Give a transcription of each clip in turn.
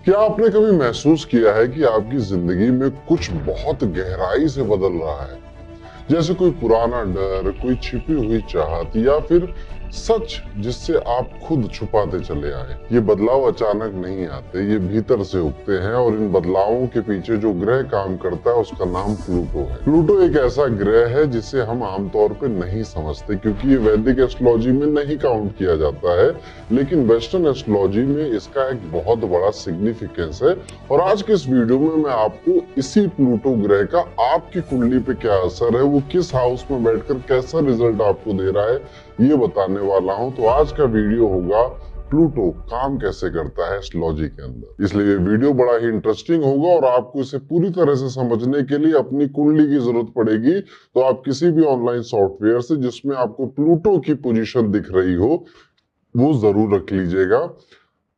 क्या आपने कभी महसूस किया है कि आपकी जिंदगी में कुछ बहुत गहराई से बदल रहा है? जैसे कोई पुराना डर, कोई छिपी हुई चाहत या फिर सच जिससे आप खुद छुपाते चले आए। ये बदलाव अचानक नहीं आते, ये भीतर से उगते हैं और इन बदलावों के पीछे जो ग्रह काम करता है उसका नाम प्लूटो है। प्लूटो एक ऐसा ग्रह है जिसे हम आमतौर पे नहीं समझते क्योंकि ये वैदिक एस्ट्रोलॉजी में नहीं काउंट किया जाता है, लेकिन वेस्टर्न एस्ट्रोलॉजी में इसका एक बहुत बड़ा सिग्निफिकेंस है। और आज के इस वीडियो में मैं आपको इसी प्लूटो ग्रह का आपकी कुंडली पे क्या असर है, वो किस हाउस में बैठकर कैसा रिजल्ट आपको दे रहा है, ये बताने वाला हूं। तो आज का वीडियो होगा प्लूटो काम कैसे करता है एस्ट्रोलॉजी के अंदर, इसलिए ये वीडियो बड़ा ही इंटरेस्टिंग होगा और आपको इसे पूरी तरह से समझने के लिए अपनी कुंडली की जरूरत पड़ेगी। तो आप किसी भी ऑनलाइन सॉफ्टवेयर से जिसमें आपको प्लूटो की पोजीशन दिख रही हो वो जरूर रख लीजिएगा।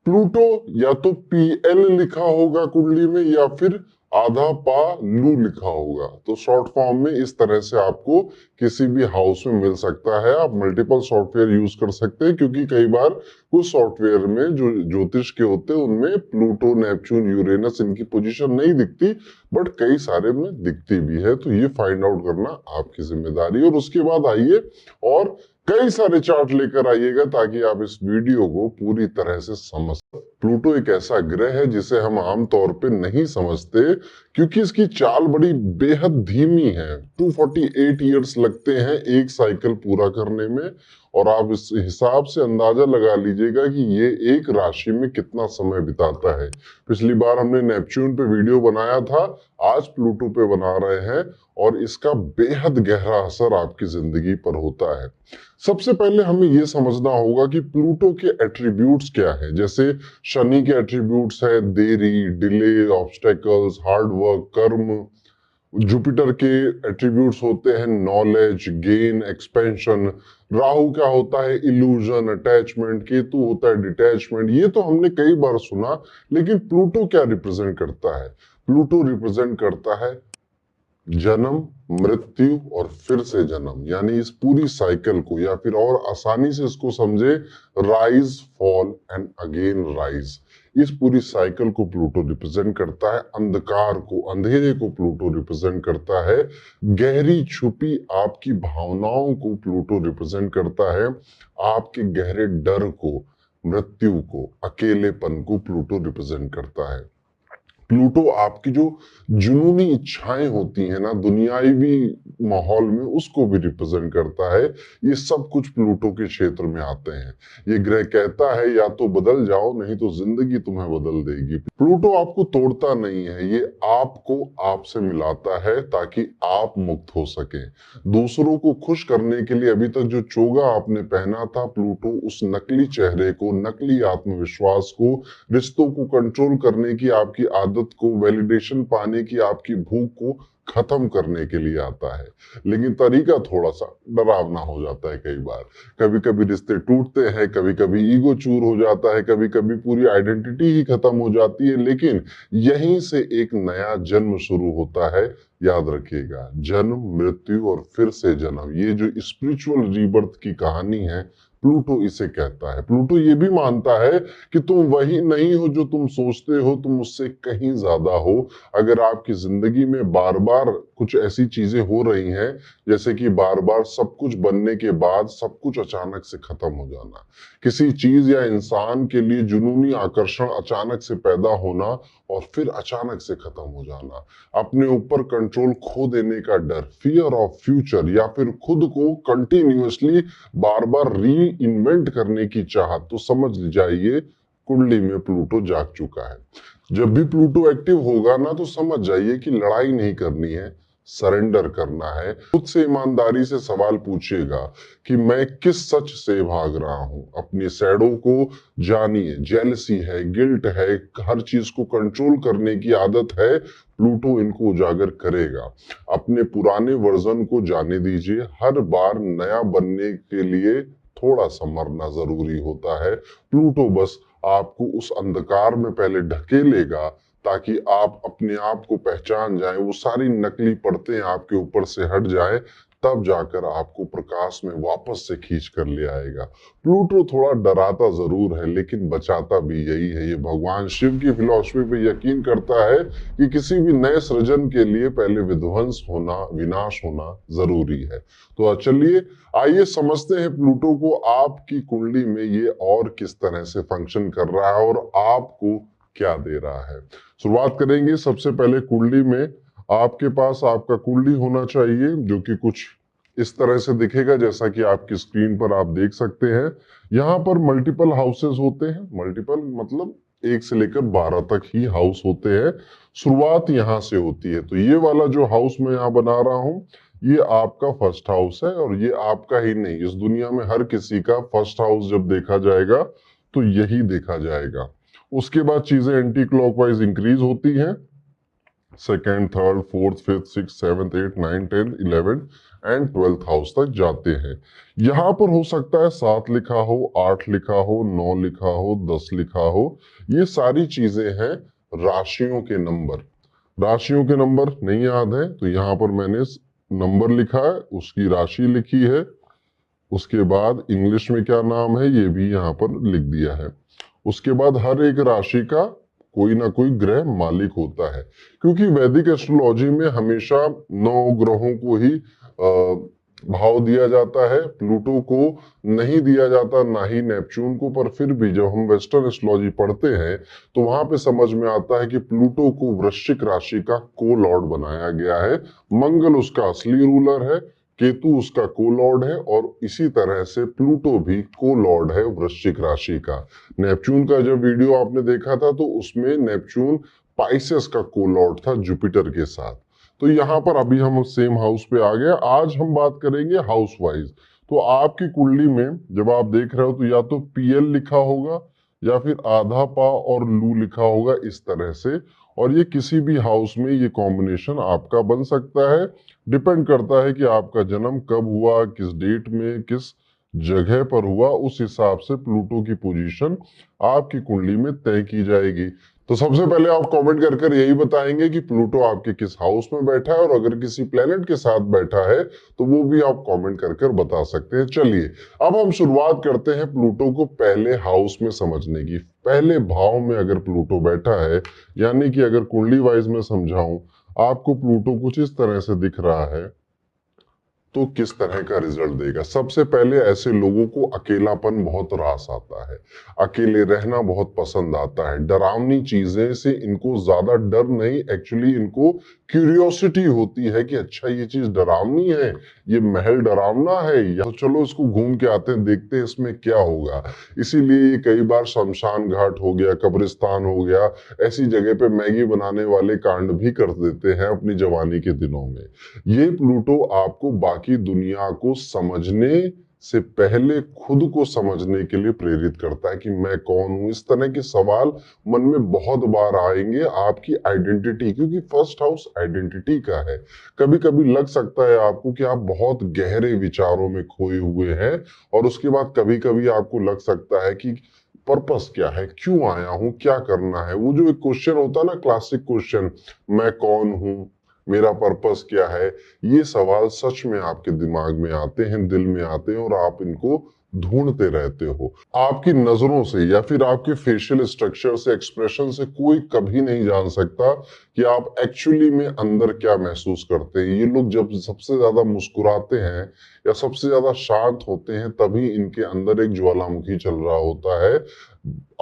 प्लूटो या तो PL लिखा होगा कुंडली में या फिर आधा पा लू लिखा होगा, तो शॉर्ट फॉर्म में इस तरह से आपको किसी भी हाउस में मिल सकता है। आप मल्टीपल सॉफ्टवेयर यूज कर सकते हैं क्योंकि कई बार कुछ सॉफ्टवेयर में जो ज्योतिष के होते हैं उनमें प्लूटो, नेपच्यून, यूरेनस इनकी पोजीशन नहीं दिखती, बट कई सारे में दिखती भी है। तो ये फाइंड आउट करना आपकी जिम्मेदारी है। और उसके बाद आइए और कई सारे चार्ट लेकर आइएगा ताकि आप इस वीडियो को पूरी तरह से समझ। प्लूटो एक ऐसा ग्रह है जिसे हम आमतौर पे नहीं समझते क्योंकि इसकी चाल बड़ी बेहद धीमी है। 248 ईयर्स लगते हैं एक साइकिल पूरा करने में, और आप इस हिसाब से अंदाजा लगा लीजिएगा कि ये एक राशि में कितना समय बिताता है। पिछली बार हमने नेपच्यून पे वीडियो बनाया था, आज प्लूटो पे बना रहे हैं और इसका बेहद गहरा असर आपकी जिंदगी पर होता है। सबसे पहले हमें यह समझना होगा कि प्लूटो के एट्रीब्यूट्स क्या है। जैसे शनि के एट्रीब्यूट्स है देरी, डिले, ऑब्स्टेकल्स, हार्ड वर्क, कर्म। जुपिटर के एट्रीब्यूट्स होते हैं नॉलेज, गेन, एक्सपेंशन। राहु क्या होता है इल्यूजन, अटैचमेंट। केतु होता है डिटैचमेंट। ये तो हमने कई बार सुना, लेकिन प्लूटो क्या रिप्रेजेंट करता है? प्लूटो रिप्रेजेंट करता है जन्म, मृत्यु और फिर से जन्म, यानी इस पूरी साइकिल को, या फिर और आसानी से इसको समझे, rise, fall and again rise. इस पूरी साइकिल को प्लूटो रिप्रेजेंट करता है। अंधकार को, अंधेरे को प्लूटो रिप्रेजेंट करता है। गहरी छुपी आपकी भावनाओं को प्लूटो रिप्रेजेंट करता है। आपके गहरे डर को, मृत्यु को, अकेलेपन को प्लूटो रिप्रेजेंट करता है। प्लूटो आपकी जो जुनूनी इच्छाएं होती हैं ना दुनियावी माहौल में, उसको भी रिप्रेजेंट करता है। ये सब कुछ प्लूटो के क्षेत्र में आते हैं। ये ग्रह कहता है या तो बदल जाओ, नहीं तो जिंदगी तुम्हें बदल देगी। प्लूटो आपको तोड़ता नहीं है, ये आपको आपसे मिलाता है ताकि आप मुक्त हो सके। दूसरों को खुश करने के लिए अभी तक जो चोगा आपने पहना था, प्लूटो उस नकली चेहरे को, नकली आत्मविश्वास को, रिश्तों को कंट्रोल करने की आपकी आदत को, वैलिडेशन पाने की आपकी भूख को खत्म करने के लिए आता है। लेकिन तरीका थोड़ा सा डरावना हो जाता है कई बार। कभी कभी रिश्ते टूटते हैं, कभी कभी ईगो चूर हो जाता है, कभी कभी पूरी आइडेंटिटी ही खत्म हो जाती है, लेकिन यहीं से एक नया जन्म शुरू होता है। याद रखिएगा, जन्म, मृत्यु और फिर से जन्म, ये जो स्पिरिचुअल रीबर्थ की कहानी है, प्लूटो इसे कहता है। प्लूटो ये भी मानता है कि तुम वही नहीं हो जो तुम सोचते हो, तुम उससे कहीं ज्यादा हो। अगर आपकी जिंदगी में बार बार कुछ ऐसी चीजें हो रही हैं, जैसे कि बार बार सब कुछ बनने के बाद सब कुछ अचानक से खत्म हो जाना, किसी चीज या इंसान के लिए जुनूनी आकर्षण अचानक से पैदा होना और फिर अचानक से खत्म हो जाना, अपने ऊपर कंट्रोल खो देने का डर, फियर ऑफ फ्यूचर, या फिर खुद को कंटिन्यूअसली बार बार री इन्वेंट करने की चाहत, तो समझ जाइए कुंडली में प्लूटो जाग चुका है। जब भी प्लूटो एक्टिव होगा ना, तो समझ जाइए कि लड़ाई नहीं करनी है, सरेंडर करना है। खुद से ईमानदारी से सवाल पूछिएगा कि मैं किस सच से भाग रहा हूं। अपनी शैडो को जानिए। जेलसी है, गिल्ट है, हर चीज को कंट्रोल करने की आदत है, प्लूटो इनको उजागर करेगा। अपने पुराने वर्जन को जाने दीजिए। हर बार नया बनने के लिए थोड़ा सा मरना जरूरी होता है। प्लूटो बस आपको उस अंधकार में पहले ढकेलेगा ताकि आप अपने आप को पहचान जाएं, वो सारी नकली परतें आपके ऊपर से हट जाए, तब जाकर आपको प्रकाश में वापस से खींच कर ले आएगा। प्लूटो थोड़ा डराता जरूर है लेकिन बचाता भी यही है। ये भगवान शिव की फिलॉसफी पे यकीन करता है कि किसी भी नए सृजन के लिए पहले विध्वंस होना, विनाश होना जरूरी है। तो चलिए आइए समझते हैं प्लूटो को आपकी कुंडली में ये और किस तरह से फंक्शन कर रहा है और आपको क्या दे रहा है। शुरुआत करेंगे सबसे पहले कुंडली में। आपके पास आपका कुंडली होना चाहिए जो कि कुछ इस तरह से दिखेगा जैसा कि आपकी स्क्रीन पर आप देख सकते हैं। यहाँ पर मल्टीपल हाउसेस होते हैं, मल्टीपल मतलब 1 से लेकर 12 तक ही हाउस होते हैं। शुरुआत यहाँ से होती है। तो ये वाला जो हाउस मैं यहाँ बना रहा हूँ ये आपका फर्स्ट हाउस है और ये आपका ही नहीं, इस दुनिया में हर किसी का फर्स्ट हाउस जब देखा जाएगा तो यही देखा जाएगा। उसके बाद चीजें एंटी क्लॉकवाइज इंक्रीज होती हैं। Second, third, fourth, fifth, six, seventh, eight, nine, 10, 11 and 12th house तक जाते हैं। यहां पर हो सकता है 7 लिखा हो, 8 लिखा हो, 9 लिखा हो, 10 लिखा हो। ये सारी चीजें हैं राशियों के नंबर। राशियों के नंबर नहीं याद है तो यहां पर मैंने नंबर लिखा है, उसकी राशि लिखी है। उसके बाद इंग्लिश में क्या नाम है ये भी यहाँ पर लिख दिया है। उसके बाद हर एक राशि का कोई ना कोई ग्रह मालिक होता है, क्योंकि वैदिक एस्ट्रोलॉजी में हमेशा 9 ग्रहों को ही भाव दिया जाता है, प्लूटो को नहीं दिया जाता, ना ही नेपच्यून को। पर फिर भी जब हम वेस्टर्न एस्ट्रोलॉजी पढ़ते हैं तो वहां पे समझ में आता है कि प्लूटो को वृश्चिक राशि का को लॉर्ड बनाया गया है। मंगल उसका असली रूलर है, केतु उसका को लॉर्ड है और इसी तरह से प्लूटो भी को लॉर्ड है वृश्चिक राशि का। नेपच्यून का जब वीडियो आपने देखा था तो उसमें नेपच्यून पाइसेस का को लॉर्ड था जुपिटर के साथ। तो यहाँ पर अभी हम सेम हाउस पे आ गए। आज हम बात करेंगे हाउस वाइज। तो आपकी कुंडली में जब आप देख रहे हो तो या तो पीएल लिखा होगा या फिर आधा पा और लू लिखा होगा इस तरह से, और ये किसी भी हाउस में ये कॉम्बिनेशन आपका बन सकता है। डिपेंड करता है कि आपका जन्म कब हुआ, किस डेट में, किस जगह पर हुआ, उस हिसाब से प्लूटो की पोजीशन आपकी कुंडली में तय की जाएगी। तो सबसे पहले आप कमेंट कर कर यही बताएंगे कि प्लूटो आपके किस हाउस में बैठा है, और अगर किसी प्लेनेट के साथ बैठा है तो वो भी आप कमेंट कर कर बता सकते हैं। चलिए अब हम शुरुआत करते हैं प्लूटो को पहले हाउस में समझने की। पहले भाव में अगर प्लूटो बैठा है, यानी कि अगर कुंडली वाइज में समझाऊं, आपको प्लूटो कुछ इस तरह से दिख रहा है तो किस तरह का रिजल्ट देगा। सबसे पहले ऐसे लोगों को अकेलापन बहुत रास आता है, अकेले रहना बहुत पसंद आता है। डरावनी चीजें से इनको ज्यादा डर नहीं, एक्चुअली इनको क्यूरियोसिटी होती है कि अच्छा ये चीज डरावनी है, ये महल डरावना है, या तो चलो इसको घूम के आते हैं, देखते हैं इसमें क्या होगा। इसीलिए ये कई बार शमशान घाट हो गया, कब्रिस्तान हो गया, ऐसी जगह पे मैगी बनाने वाले कांड भी कर देते हैं अपनी जवानी के दिनों में। ये प्लूटो आपको बाकी दुनिया को समझने से पहले खुद को समझने के लिए प्रेरित करता है कि मैं कौन हूं। इस तरह के सवाल मन में बहुत बार आएंगे। आपकी आइडेंटिटी, क्योंकि फर्स्ट हाउस आइडेंटिटी का है। कभी कभी लग सकता है आपको कि आप बहुत गहरे विचारों में खोए हुए हैं, और उसके बाद कभी कभी आपको लग सकता है कि पर्पस क्या है, क्यों आया हूं, क्या करना है। वो जो एक क्वेश्चन होता है ना, क्लासिक क्वेश्चन, मैं कौन हूं, मेरा पर्पस क्या है, ये सवाल सच में आपके दिमाग में आते हैं, दिल में आते हैं, और आप इनको ढूंढते रहते हो। आपकी नजरों से या फिर आपके फेशियल स्ट्रक्चर से, एक्सप्रेशन से कोई कभी नहीं जान सकता कि आप एक्चुअली में अंदर क्या महसूस करते हैं। ये लोग जब सबसे ज्यादा मुस्कुराते हैं या सबसे ज्यादा शांत होते हैं तभी इनके अंदर एक ज्वालामुखी चल रहा होता है।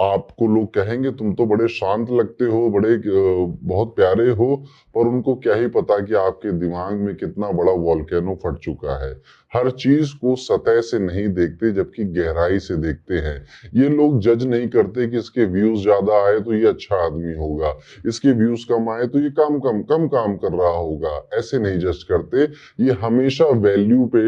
आपको लोग कहेंगे तुम तो बड़े शांत लगते हो, बड़े बहुत प्यारे हो, पर उनको क्या ही पता कि आपके दिमाग में कितना बड़ा वॉल्केनो फट चुका है। हर चीज को सतह से नहीं देखते जबकि गहराई से देखते हैं। ये लोग जज नहीं करते कि इसके व्यूज ज्यादा आए तो ये अच्छा आदमी होगा, इसके व्यूज कम आए तो ये कम काम कर रहा होगा, ऐसे नहीं जज करते। ये हमेशा वैल्यू पे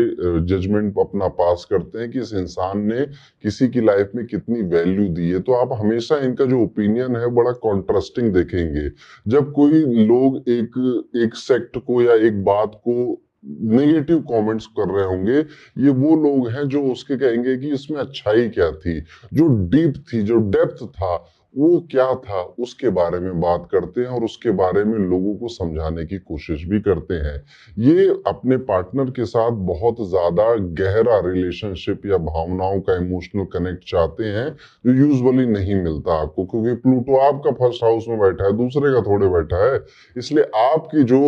जजमेंट अपना पास करते हैं कि इस इंसान ने किसी की लाइफ में कितनी वैल्यू दी है। तो आप हमेशा इनका जो ओपिनियन है बड़ा कॉन्ट्रास्टिंग देखेंगे। जब कोई लोग एक सेक्ट को या एक बात को नेगेटिव कमेंट्स कर रहे होंगे, ये वो लोग हैं जो उसके कहेंगे कि इसमें अच्छाई क्या थी, जो डीप थी, जो डेप्थ था, वो क्या था उसके बारे में बात करते हैं और उसके बारे में लोगों को समझाने की कोशिश भी करते हैं। ये अपने पार्टनर के साथ बहुत ज्यादा गहरा रिलेशनशिप या भावनाओं का इमोशनल कनेक्ट चाहते हैं, जो यूजुअली नहीं मिलता आपको, क्योंकि प्लूटो आपका फर्स्ट हाउस में बैठा है, दूसरे का थोड़े बैठा है। इसलिए आपकी जो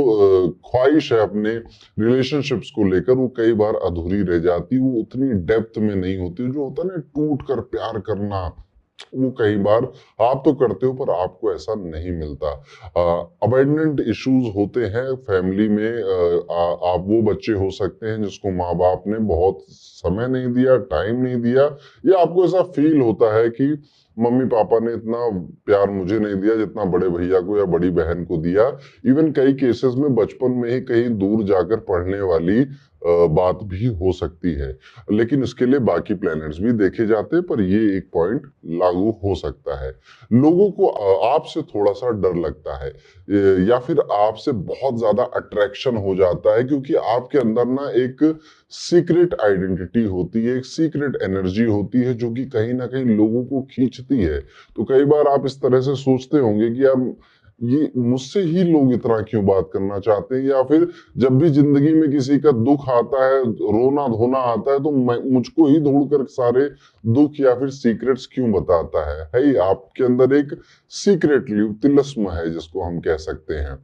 ख्वाहिश है अपने रिलेशनशिप्स को लेकर, वो कई बार अधूरी रह जाती, वो उतनी डेप्थ में नहीं होती। जो होता है ना टूट कर प्यार करना, वो कई बार आप तो करते हो पर आपको ऐसा नहीं मिलता। अबेंडमेंट इश्यूज होते हैं फैमिली में। आप वो बच्चे हो सकते हैं जिसको माँ बाप ने बहुत समय नहीं दिया, टाइम नहीं दिया, या आपको ऐसा फील होता है कि मम्मी पापा ने इतना प्यार मुझे नहीं दिया जितना बड़े भैया को या बड़ी बहन को दिया। इवन कई केसेस में बचपन में ही कहीं दूर जाकर पढ़ने वाली बात भी हो सकती है। लेकिन इसके लिए बाकी प्लैनेट्स भी देखे जाते हैं, पर ये एक पॉइंट लागू हो सकता है। लोगों को आपसे थोड़ा सा डर लगता है, या फिर आपसे बहुत ज्यादा अट्रैक्शन हो जाता है, क्योंकि आपके अंदर ना एक सीक्रेट आइडेंटिटी होती है, एक सीक्रेट एनर्जी होती है जो कि कहीं ना कहीं लोगों को खींचती है। तो कई बार आप इस तरह से सोचते होंगे कि यार ये मुझसे ही लोग इतना क्यों बात करना चाहते हैं, या फिर जब भी जिंदगी में किसी का दुख आता है, रोना धोना आता है, तो मुझको ही ढूंढकर सारे दुख या फिर सीक्रेट्स क्यों बताता है ही आपके अंदर एक सीक्रेट तिलस्म है जिसको हम कह सकते हैं।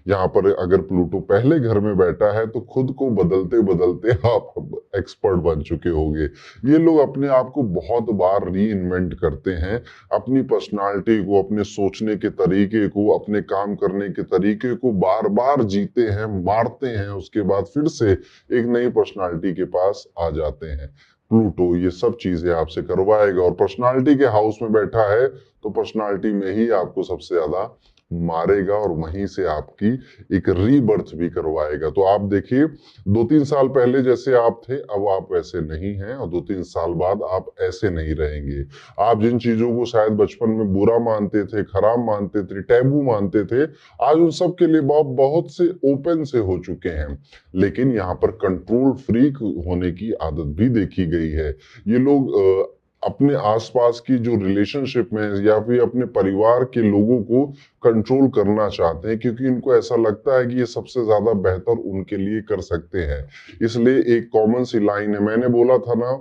यहाँ पर अगर प्लूटो पहले घर में बैठा है तो खुद को बदलते बदलते आप एक्सपर्ट बन चुके होंगे। ये लोग अपने आप को बहुत बार री इन्वेंट करते हैं, अपनी पर्सनालिटी को, अपने सोचने के तरीके को, अपने काम करने के तरीके को बार बार जीते हैं, मारते हैं, उसके बाद फिर से एक नई पर्सनालिटी के पास आ जाते हैं। प्लूटो ये सब चीजें आपसे करवाएगा, और पर्सनालिटी के हाउस में बैठा है तो पर्सनालिटी में ही आपको सबसे ज्यादा मारेगा, और वहीं से आपकी एक रीबर्थ भी करवाएगा। तो आप देखिए, 2-3 साल पहले जैसे आप थे अब आप वैसे नहीं हैं, और 2-3 साल बाद आप ऐसे नहीं रहेंगे। आप जिन चीजों को शायद बचपन में बुरा मानते थे, खराब मानते थे, टैबू मानते थे, आज उन सब के लिए बहुत से ओपन से हो चुके हैं। लेकिन यहाँ पर कंट्रोल फ्रीक होने की आदत भी देखी गई है। ये लोग अपने आसपास की जो रिलेशनशिप में या फिर अपने परिवार के लोगों को कंट्रोल करना चाहते हैं, क्योंकि इनको ऐसा लगता है कि ये सबसे ज्यादा बेहतर उनके लिए कर सकते हैं। इसलिए एक कॉमन सी लाइन है, मैंने बोला था ना,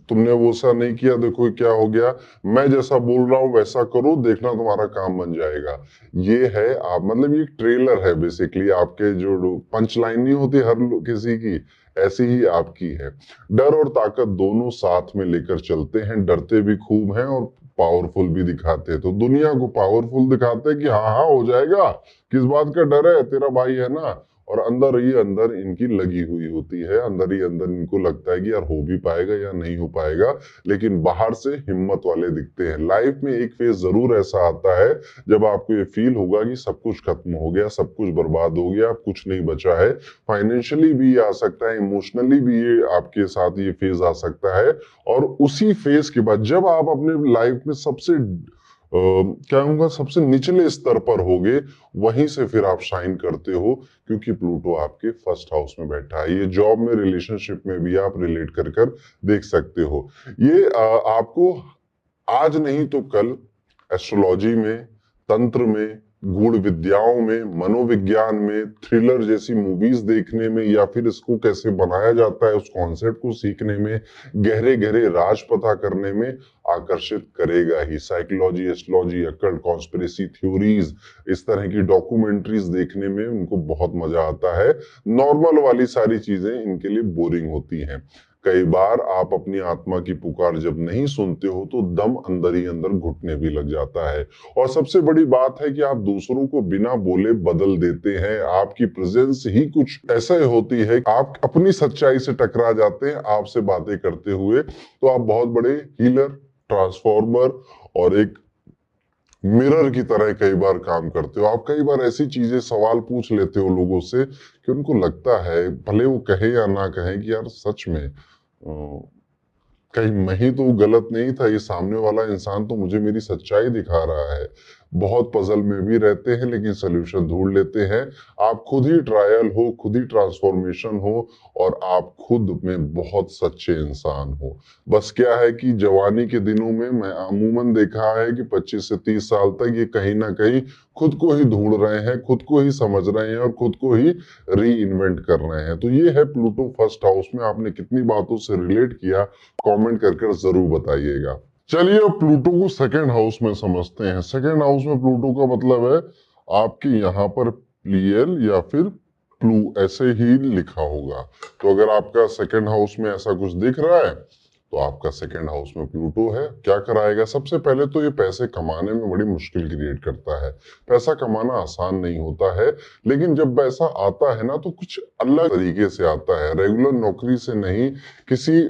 तुमने वो सा नहीं किया, देखो क्या हो गया, मैं जैसा बोल रहा हूं वैसा करो, देखना तुम्हारा काम बन जाएगा। ये है आप, मतलब ये ट्रेलर है बेसिकली, आपके जो पंच लाइन नहीं होती हर किसी की, ऐसी ही आपकी है। डर और ताकत दोनों साथ में लेकर चलते हैं, डरते भी खूब हैं और पावरफुल भी दिखाते हैं। तो दुनिया को पावरफुल दिखाते हैं कि हाँ हाँ हो जाएगा, किस बात का डर है, तेरा भाई है ना। और अंदर ही अंदर इनकी लगी हुई होती है, अंदर ही अंदर इनको लगता है कि यार हो भी पाएगा या नहीं हो पाएगा, लेकिन बाहर से हिम्मत वाले दिखते हैं। लाइफ में एक फेज जरूर ऐसा आता है जब आपको ये फील होगा कि सब कुछ खत्म हो गया, सब कुछ बर्बाद हो गया, अब कुछ नहीं बचा है। फाइनेंशियली भी आ सकता है, इमोशनली भी ये आपके साथ ये फेज आ सकता है। और उसी फेज के बाद जब आप अपने लाइफ में सबसे कहूंगा सबसे निचले स्तर पर होगे, वहीं से फिर आप शाइन करते हो, क्योंकि प्लूटो आपके फर्स्ट हाउस में बैठा है। ये जॉब में, रिलेशनशिप में भी आप रिलेट कर कर देख सकते हो। ये आपको आज नहीं तो कल एस्ट्रोलॉजी में, तंत्र में, गूढ़ विद्याओं में, मनोविज्ञान में, थ्रिलर जैसी मूवीज देखने में, या फिर इसको कैसे बनाया जाता है उस कॉन्सेप्ट को सीखने में, गहरे गहरे राज पता करने में आकर्षित करेगा ही। Psychology, astrology, occult, conspiracy theories, इस तरह की डॉक्यूमेंट्रीज देखने में उनको बहुत मजा आता है। नॉर्मल वाली सारी चीजें इनके लिए बोरिंग होती हैं। कई बार आप अपनी आत्मा की पुकार जब नहीं सुनते हो तो दम अंदर ही अंदर घुटने भी लग जाता है। और सबसे बड़ी बात है कि आप दूसरों को बिना बोले बदल देते हैं। आपकी प्रेजेंस ही कुछ ऐसा होती है, आप अपनी सच्चाई से टकरा जाते हैं आपसे बातें करते हुए। तो आप बहुत बड़े हीलर, ट्रांसफॉर्मर और एक मिरर की तरह कई बार काम करते हो। आप कई बार ऐसी चीजें, सवाल पूछ लेते हो लोगों से कि उनको लगता है, भले वो कहे या ना कहे, कि यार सच में कहीं मैं ही तो गलत नहीं था, ये सामने वाला इंसान तो मुझे मेरी सच्चाई दिखा रहा है। बहुत पजल में भी रहते हैं लेकिन सोल्यूशन ढूंढ लेते हैं। आप खुद ही ट्रायल हो, खुद ही ट्रांसफॉर्मेशन हो और आप खुद में बहुत सच्चे इंसान हो। बस क्या है कि जवानी के दिनों में मैं अमूमन देखा है कि 25 से 30 साल तक ये कहीं ना कहीं खुद को ही ढूंढ रहे हैं, खुद को ही समझ रहे हैं और खुद को ही री इन्वेंट कर रहे हैं। तो ये है प्लूटो फर्स्ट हाउस में। आपने कितनी बातों से रिलेट किया, कमेंट करके जरूर बताइएगा। चलिए अब प्लूटो को सेकंड हाउस में समझते हैं। सेकंड हाउस में प्लूटो का मतलब है आपके यहाँ पर प्लियल या फिर प्लू ऐसे ही लिखा होगा। तो अगर आपका सेकंड हाउस में ऐसा कुछ दिख रहा है तो आपका सेकंड हाउस में प्लूटो है। क्या कराएगा? सबसे पहले तो ये पैसे कमाने में बड़ी मुश्किल क्रिएट करता है। पैसा कमाना आसान नहीं होता है, लेकिन जब पैसा आता है ना तो कुछ अलग तरीके से आता है, रेगुलर नौकरी से नहीं, किसी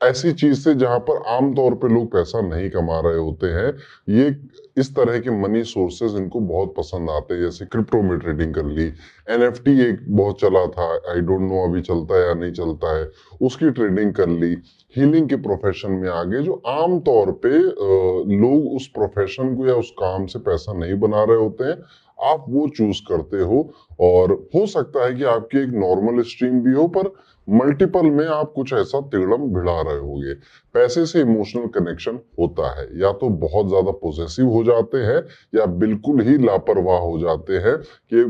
ऐसी चीज से जहां पर आमतौर पे लोग पैसा नहीं कमा रहे होते हैं। ये इस तरह के मनी सोर्सेज इनको बहुत पसंद आते हैं। जैसे क्रिप्टो में ट्रेडिंग कर ली, एनएफटी एक बहुत चला था, आई डोंट नो अभी चलता है या नहीं चलता है, उसकी ट्रेडिंग कर ली। हीलिंग के प्रोफेशन में आ गए, जो आम तौर पे लोग उस प्रोफेशन को या उस काम से पैसा नहीं बना रहे होते हैं, आप वो चूज करते हो। और हो सकता है कि आपकी एक नॉर्मल स्ट्रीम भी हो, पर मल्टीपल में आप कुछ ऐसा तिगड़म भिड़ा रहे होगे। पैसे से इमोशनल कनेक्शन होता है, या तो बहुत ज्यादा पोजेसिव हो जाते हैं या बिल्कुल ही लापरवाह हो जाते हैं कि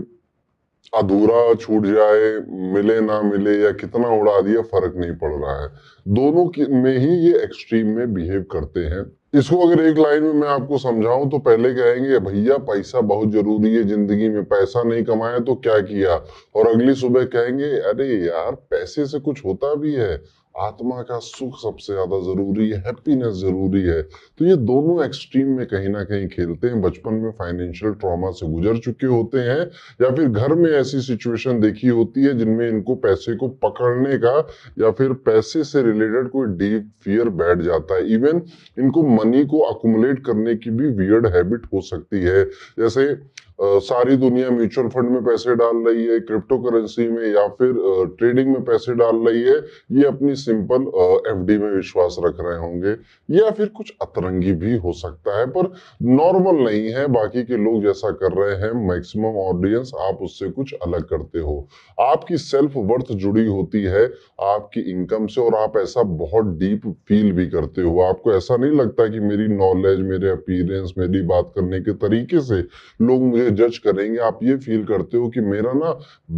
अधूरा छूट जाए, मिले ना मिले या कितना उड़ा दिया फर्क नहीं पड़ रहा है। दोनों में ही ये एक्सट्रीम में बिहेव करते हैं। इसको अगर एक लाइन में मैं आपको समझाऊं तो पहले कहेंगे भैया पैसा बहुत जरूरी है जिंदगी में, पैसा नहीं कमाया तो क्या किया। और अगली सुबह कहेंगे अरे यार पैसे से कुछ होता भी है, आत्मा का सुख सबसे ज्यादा जरूरी है, हैप्पीनेस जरूरी है। तो ये दोनों एक्सट्रीम में कहीं ना कहीं खेलते हैं। बचपन में फाइनेंशियल ट्रॉमा से गुजर चुके होते हैं या फिर घर में ऐसी सिचुएशन देखी होती है जिनमें इनको पैसे को पकड़ने का या फिर पैसे से रिलेटेड कोई डीप फियर बैठ जाता है। इवन इनको मनी को अकुमुलेट करने की भी वियर्ड हैबिट हो सकती है। जैसे सारी दुनिया म्यूचुअल फंड में पैसे डाल रही है, क्रिप्टो करेंसी में या फिर ट्रेडिंग में पैसे डाल रही है, ये अपनी सिंपल एफडी में विश्वास रख रहे होंगे, या फिर कुछ अतरंगी भी हो सकता है, पर नॉर्मल नहीं है। बाकी के लोग जैसा कर रहे हैं, मैक्सिमम ऑडियंस, आप उससे कुछ अलग करते हो। आपकी सेल्फ वर्थ जुड़ी होती है आपकी इनकम से, और आप ऐसा बहुत डीप फील भी करते हो। आपको ऐसा नहीं लगता कि मेरी नॉलेज, मेरे अपीयरेंस, मेरी बात करने के तरीके से लोग मुझे जज करेंगे। आप ये फील करते हो कि मेरा ना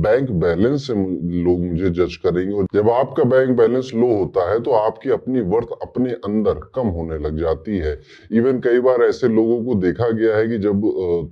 बैंक बैलेंस से लोग मुझे जज करेंगे। और जब आपका बैंक बैलेंस लो होता है तो आपकी अपनी वर्थ अपने अंदर कम होने लग जाती है। इवन कई बार ऐसे लोगों को देखा गया है कि जब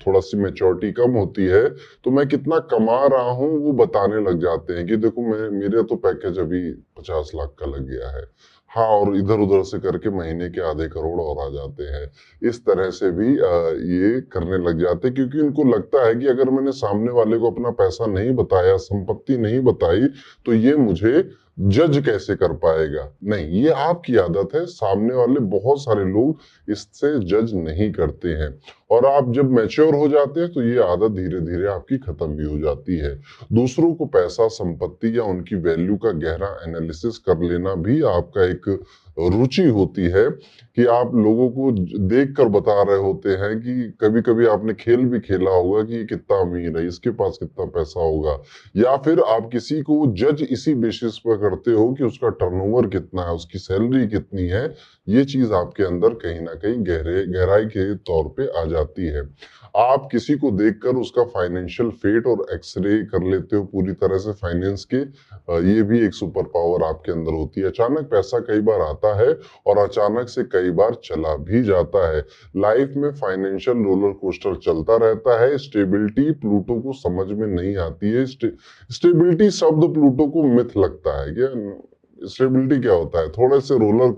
थोड़ा सी मेच्योरिटी कम होती है तो मैं कितना कमा रहा हूं वो बताने लग जाते हैं कि देखो मैं, मेरे तो पैकेज अभी 50 लाख का लग गया है। हाँ, और इधर उधर से करके महीने के आधे करोड़ और आ जाते हैं। इस तरह से भी ये करने लग जाते हैं, क्योंकि उनको लगता है कि अगर मैंने सामने वाले को अपना पैसा नहीं बताया, संपत्ति नहीं बताई, तो ये मुझे जज कैसे कर पाएगा। नहीं, ये आपकी आदत है, सामने वाले बहुत सारे लोग इससे जज नहीं करते हैं। और आप जब मैच्योर हो जाते हैं तो ये आदत धीरे धीरे आपकी खत्म भी हो जाती है। दूसरों को पैसा, संपत्ति या उनकी वैल्यू का गहरा एनालिसिस कर लेना भी आपका एक रुचि होती है, कि आप लोगों को देख कर बता रहे होते हैं कि कभी कभी आपने खेल भी खेला होगा कि ये कितना अमीर है, इसके पास कितना पैसा होगा, या फिर आप किसी को जज इसी बेसिस पर करते हो कि उसका टर्नओवर कितना है, उसकी सैलरी कितनी है। ये चीज आपके अंदर कहीं ना कहीं गहराई के तौर पे आ जाती है। आप किसी को देखकर उसका फाइनेंशियल फेट और एक्सरे कर लेते हो पूरी तरह से फाइनेंस के। ये भी एक सुपर पावर आपके अंदर होती है। अचानक पैसा कई बार आता है और अचानक से कई बार चला भी जाता है। लाइफ में फाइनेंशियल रोलर कोस्टर चलता रहता है। स्टेबिलिटी प्लूटो को समझ में नहीं आती है। स्टेबिलिटी शब्द प्लूटो को मिथ लगता है। क्या स्टेबिलिटी क्या होता है? थोड़े से roller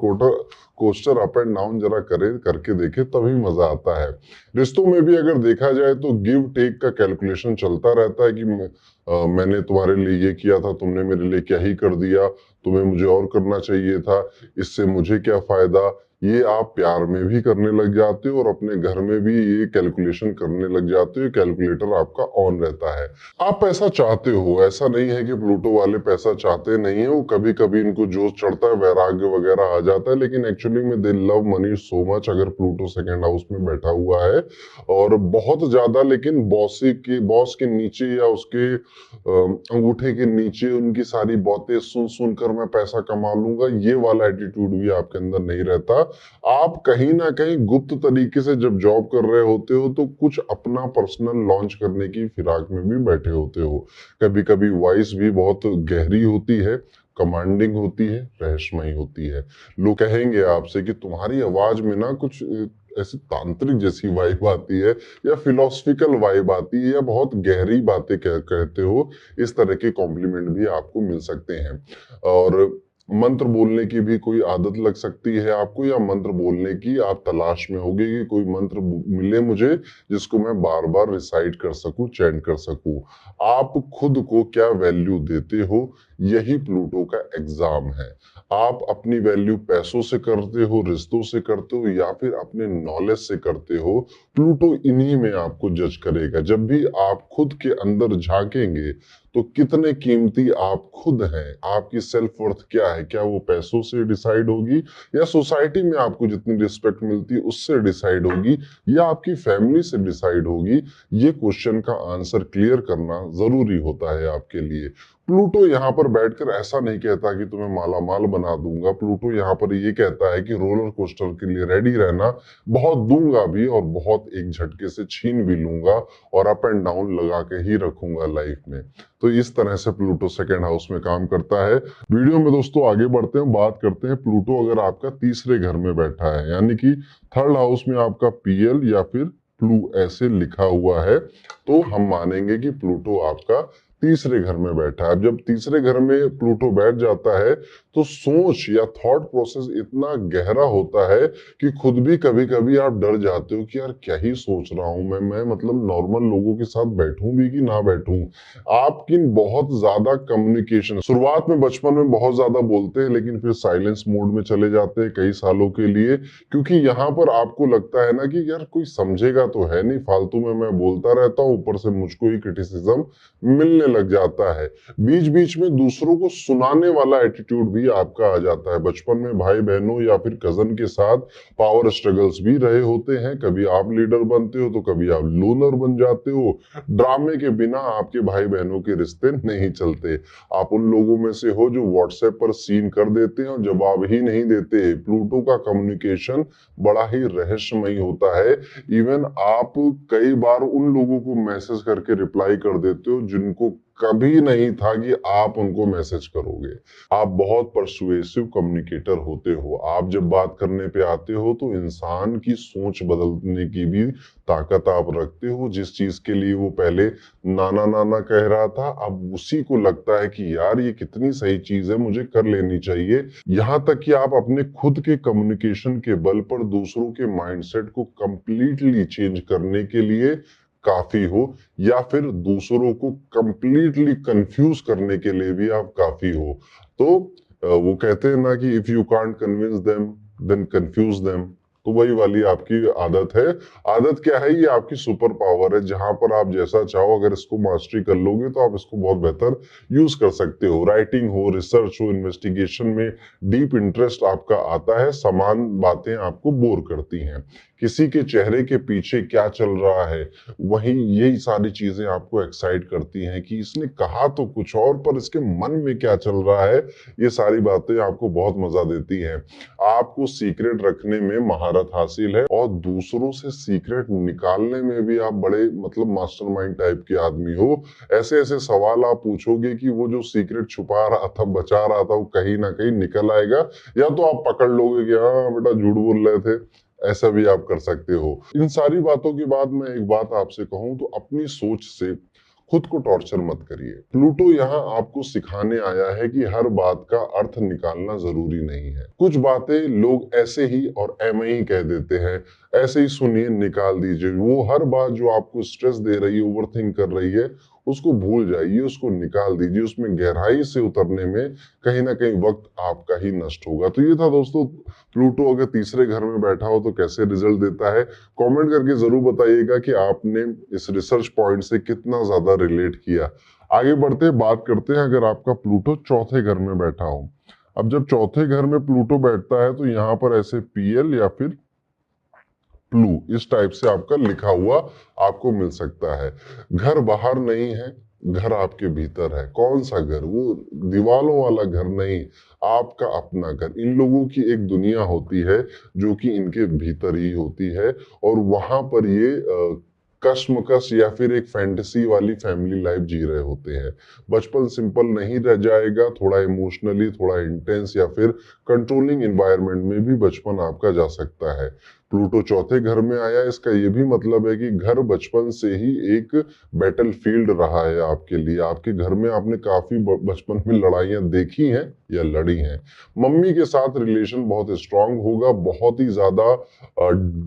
coaster up and down जरा करे, करके देखे, तभी मजा आता है। रिश्तों में भी अगर देखा जाए तो गिव टेक का कैलकुलेशन चलता रहता है कि मैंने तुम्हारे लिए ये किया था, तुमने मेरे लिए क्या ही कर दिया, तुम्हें मुझे और करना चाहिए था, इससे मुझे क्या फायदा। ये आप प्यार में भी करने लग जाते हो और अपने घर में भी ये कैलकुलेशन करने लग जाते हो, कैलकुलेटर आपका ऑन रहता है। आप पैसा चाहते हो, ऐसा नहीं है कि प्लूटो वाले पैसा चाहते नहीं है, वो कभी कभी इनको जोश चढ़ता है, वैराग्य वगैरह आ जाता है, लेकिन एक्चुअली में दे लव मनी सो मच। अगर प्लूटो सेकंड हाउस में बैठा हुआ है और बहुत ज्यादा, लेकिन बॉस के नीचे या उसके अंगूठे के नीचे उनकी सारी बातें सुन सुनकर मैं पैसा कमा लूंगा, ये वाला एटीट्यूड भी आपके अंदर नहीं रहता। आप कहीं ना कहीं गुप्त तरीके से जब जॉब कर रहे होते हो तो कुछ अपना पर्सनल लॉन्च करने की फिराक में भी बैठे होते हो। कभी कभी वॉइस भी बहुत गहरी होती है, कमांडिंग होती है, रहस्यमयी होती है। लोग कहेंगे आपसे कि तुम्हारी आवाज में ना कुछ ऐसी तांत्रिक जैसी वाइब आती है, या फिलोसफिकल वाइब आती है, या बहुत गहरी बातें कहते हो। इस तरह के कॉम्प्लीमेंट भी आपको मिल सकते हैं। और मंत्र बोलने की भी कोई आदत लग सकती है आपको, या मंत्र बोलने की आप तलाश में होगे कि कोई मंत्र मिले मुझे जिसको मैं बार बार रिसाइट कर सकूं, चैंट कर सकूं। आप खुद को क्या वैल्यू देते हो, यही प्लूटो का एग्जाम है। आप अपनी वैल्यू पैसों से करते हो, रिश्तों से करते हो, या फिर अपने नॉलेज से करते हो। प्लूटो इन्हीं में आपको जज करेगा। जब भी आप खुद के अंदर झांकेंगे तो कितने कीमती आप खुद हैं, आपकी सेल्फ वर्थ क्या है, क्या वो पैसों से डिसाइड होगी, या सोसाइटी में आपको जितनी रिस्पेक्ट मिलती है उससे डिसाइड होगी, या आपकी फैमिली से डिसाइड होगी। ये क्वेश्चन का आंसर क्लियर करना जरूरी होता है आपके लिए। प्लूटो यहाँ पर बैठकर ऐसा नहीं कहता कि तुम्हें माला माल बना दूंगा। प्लूटो यहाँ पर ये कहता है कि रोलर कोस्टर के लिए रेडी रहना, बहुत दूंगा भी और बहुत एक झटके से छीन भी लूंगा, और अप एंड डाउन लगा के ही रखूंगा लाइफ में। तो इस तरह से प्लूटो सेकंड हाउस में काम करता है। वीडियो में दोस्तों आगे बढ़ते हैं, बात करते हैं प्लूटो अगर आपका तीसरे घर में बैठा है, यानी कि थर्ड हाउस में आपका पीएल या फिर प्लू ऐसे लिखा हुआ है, तो हम मानेंगे कि प्लूटो आपका तीसरे घर में बैठा है। अब जब तीसरे घर में प्लूटो बैठ जाता है तो सोच या थॉट प्रोसेस इतना गहरा होता है कि खुद भी कभी कभी आप डर जाते हो कि यार क्या ही सोच रहा हूं मैं मतलब नॉर्मल लोगों के साथ बैठूं भी कि ना बैठूं। आपकी बहुत ज्यादा कम्युनिकेशन शुरुआत में बचपन में बहुत ज्यादा बोलते हैं, लेकिन फिर साइलेंस मोड में चले जाते हैं कई सालों के लिए, क्योंकि यहाँ पर आपको लगता है ना कि यार कोई समझेगा तो है नहीं, फालतू में मैं बोलता रहता हूँ, ऊपर से मुझको ही क्रिटिसिज्म मिलने लग जाता है। बीच बीच में दूसरों को सुनाने वाला एटीट्यूड भी आपका आ जाता है। बचपन में भाई बहनों या फिर कजन के साथ पावर स्ट्रगल्स भी रहे होते हैं, कभी आप लीडर बनते हो तो कभी आप लोनर बन जाते हो। ड्रामे के बिना आपके भाई बहनों के रिश्ते नहीं चलते। आप उन लोगों में से हो जो व्हाट्सएप पर सीन कर देते हैं और जवाब ही नहीं देते। प्लूटो का कम्युनिकेशन बड़ा ही रहस्यमयी होता है। इवन आप कई बार उन लोगों को मैसेज करके रिप्लाई कर देते हो जिनको कभी नहीं था कि आप उनको मैसेज करोगे। आप बहुत परसुएसिव कम्युनिकेटर होते हो। आप जब बात करने पे आते हो तो इंसान की सोच बदलने की भी ताकत आप रखते हो। जिस चीज के लिए वो पहले नाना नाना कह रहा था, अब उसी को लगता है कि यार ये कितनी सही चीज है, मुझे कर लेनी चाहिए। यहाँ तक कि आप अपने खुद के कम्युनिकेशन के बल पर दूसरों के माइंडसेट को कंप्लीटली चेंज करने के लिए काफी हो, या फिर दूसरों को कंप्लीटली कंफ्यूज करने के लिए भी आप काफी हो। तो वो कहते हैं ना कि if you can't convince them then confuse them. तो वही वाली आपकी आदत है। आदत क्या है, ये आपकी सुपर पावर है। जहां पर आप जैसा चाहो, अगर इसको मास्टरी कर लोगे तो आप इसको बहुत बेहतर यूज कर सकते हो। राइटिंग हो, रिसर्च हो, इन्वेस्टिगेशन में डीप इंटरेस्ट आपका आता है। समान बातें आपको बोर करती हैं। किसी के चेहरे के पीछे क्या चल रहा है, वही यही सारी चीजें आपको एक्साइट करती हैं कि इसने कहा तो कुछ और पर इसके मन में क्या चल रहा है। ये सारी बातें आपको बहुत मजा देती हैं। आपको सीक्रेट रखने में महारत हासिल है और दूसरों से सीक्रेट निकालने में भी आप बड़े मतलब मास्टरमाइंड टाइप के आदमी हो। ऐसे ऐसे सवाल आप पूछोगे कि वो जो सीक्रेट छुपा रहा था, बचा रहा था, वो कहीं ना कहीं निकल आएगा, या तो आप पकड़ लोगे कि हाँ बेटा झूठ बोल रहे थे। ऐसा भी आप कर सकते हो। इन सारी बातों के बाद मैं एक बात आपसे कहूं तो अपनी सोच से खुद को टॉर्चर मत करिए। प्लूटो यहाँ आपको सिखाने आया है कि हर बात का अर्थ निकालना जरूरी नहीं है। कुछ बातें लोग ऐसे ही और एम ही कह देते हैं, ऐसे ही सुनिए निकाल दीजिए। वो हर बात जो आपको स्ट्रेस दे रही है, ओवरथिंक कर रही है, उसको भूल जाइए, उसको निकाल दीजिए। उसमें गहराई से उतरने में कहीं ना कहीं वक्त आपका ही नष्ट होगा। तो ये था दोस्तों, प्लूटो अगर तीसरे घर में बैठा हो तो कैसे रिजल्ट देता है। कमेंट करके जरूर बताइएगा कि आपने इस रिसर्च पॉइंट से कितना ज्यादा रिलेट किया। आगे बढ़ते हैं, बात करते हैं अगर आपका प्लूटो चौथे घर में बैठा हो। अब जब चौथे घर में प्लूटो बैठता है तो यहाँ पर ऐसे पीएल या फिर प्लू इस टाइप से आपका लिखा हुआ आपको मिल सकता है। घर बाहर नहीं है, घर आपके भीतर है। कौन सा घर? वो दीवालों वाला घर नहीं, आपका अपना घर। इन लोगों की एक दुनिया होती है जो कि इनके भीतर ही होती है, और वहां पर ये कश्मकश या फिर एक फैंटेसी वाली फैमिली लाइफ जी रहे होते हैं। बचपन सिंपल नहीं रह जाएगा, थोड़ा इमोशनली, थोड़ा इंटेंस या फिर कंट्रोलिंग एनवायरनमेंट में भी बचपन आपका जा सकता है। प्लूटो चौथे घर में आया, इसका ये भी मतलब है कि घर बचपन से ही एक बैटल फील्ड रहा है आपके लिए। आपके घर में आपने काफी बचपन में लड़ाइयां देखी हैं या लड़ी हैं। मम्मी के साथ रिलेशन बहुत स्ट्रांग होगा, बहुत ही ज्यादा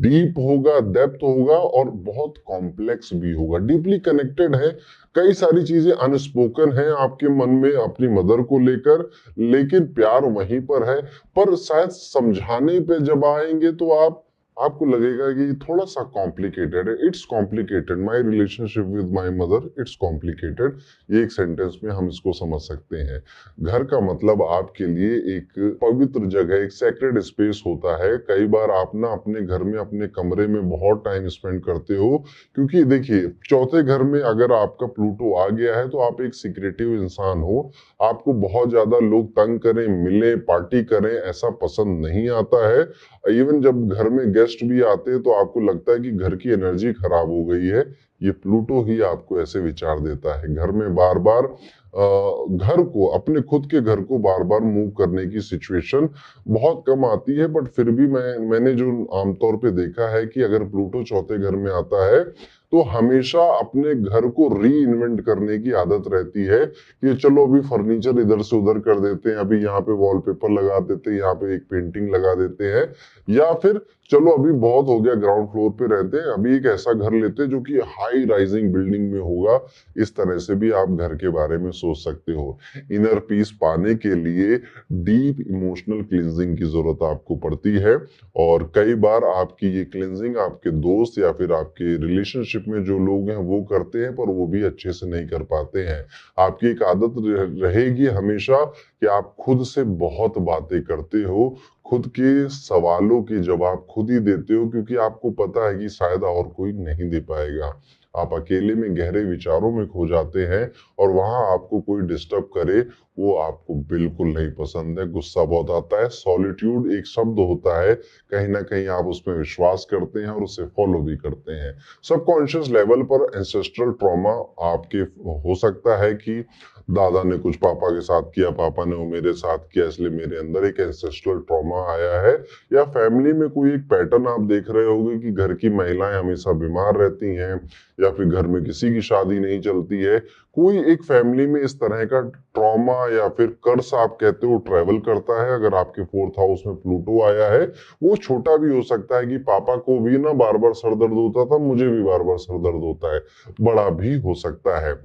डीप होगा, डेप्थ होगा, और बहुत कॉम्प्लेक्स भी होगा। डीपली कनेक्टेड है, कई सारी चीजें अनस्पोकन है आपके मन में अपनी मदर को लेकर, लेकिन प्यार वहीं पर है। पर शायद समझाने पे जब आएंगे तो आपको लगेगा कि थोड़ा सा कॉम्प्लिकेटेड है। It's complicated, my relationship with my mother, it's complicated. ये एक सेंटेंस में हम इसको समझ सकते हैं। घर का मतलब आपके लिए एक पवित्र जगह, एक सेक्रेड स्पेस होता है। कई बार आप ना अपने घर में, अपने कमरे में बहुत टाइम स्पेंड करते हो, क्योंकि देखिए चौथे घर में अगर आपका प्लूटो आ गया है तो आप एक सिक्रेटिव इंसान हो। आपको बहुत ज्यादा लोग तंग करें, मिले, पार्टी करें, ऐसा पसंद नहीं आता है। इवन जब घर में गेस्ट भी आते हैं तो आपको लगता है कि घर की एनर्जी खराब हो गई है। ये प्लूटो ही आपको ऐसे विचार देता है। घर में बार बार घर को, अपने खुद के घर को बार बार मूव करने की सिचुएशन बहुत कम आती है। बट फिर भी मैंने जो आमतौर पे देखा है कि अगर प्लूटो चौथे घर में आता है तो हमेशा अपने घर को री इन्वेंट करने की आदत रहती है कि चलो अभी फर्नीचर इधर से उधर कर देते हैं, अभी यहाँ पे वॉलपेपर लगा देते हैं, यहाँ पे एक पेंटिंग लगा देते हैं, या फिर चलो अभी बहुत हो गया ग्राउंड फ्लोर पे रहते हैं, अभी एक ऐसा घर लेते हैं जो कि हाई राइजिंग बिल्डिंग में होगा। इस तरह से भी आप घर के बारे में सोच सकते हो। इनर पीस पाने के लिए डीप इमोशनल क्लींजिंग की जरूरत आपको पड़ती है, और कई बार आपकी ये क्लींजिंग आपके दोस्त या फिर आपके रिलेशनशिप में जो लोग हैं वो करते हैं, पर वो भी अच्छे से नहीं कर पाते हैं। आपकी एक आदत रहेगी हमेशा कि आप खुद से बहुत बातें करते हो, खुद के सवालों के जवाब खुद ही देते हो, क्योंकि आपको पता है कि शायद और कोई नहीं दे पाएगा। आप अकेले में गहरे विचारों में खो जाते हैं, और वहां आपको कोई डिस्टर्ब करे वो आपको बिल्कुल नहीं पसंद है, गुस्सा बहुत आता है। सॉलिट्यूड एक शब्द होता है, कहीं ना कहीं आप उसमें विश्वास करते हैं और उसे फॉलो भी करते हैं। सबकॉन्शियस लेवल पर एंसेस्ट्रल ट्रॉमा आपके हो सकता है कि दादा ने कुछ पापा के साथ किया, पापा ने वो मेरे साथ किया, इसलिए मेरे अंदर एक एंसेस्ट्रल ट्रॉमा आया है। या फैमिली में कोई एक पैटर्न आप देख रहे होगे कि घर की महिलाएं हमेशा बीमार रहती हैं, या फिर घर में किसी की शादी नहीं चलती है। कोई एक फैमिली में इस तरह का ट्रॉमा या फिर कर्स आप कहते हो ट्रेवल करता है। अगर आपके फोर्थ हाउस में प्लूटो आया है, वो छोटा भी हो सकता है कि पापा को भी ना बार बार सर दर्द होता था, मुझे भी बार बार सर दर्द होता है। बड़ा भी हो सकता है।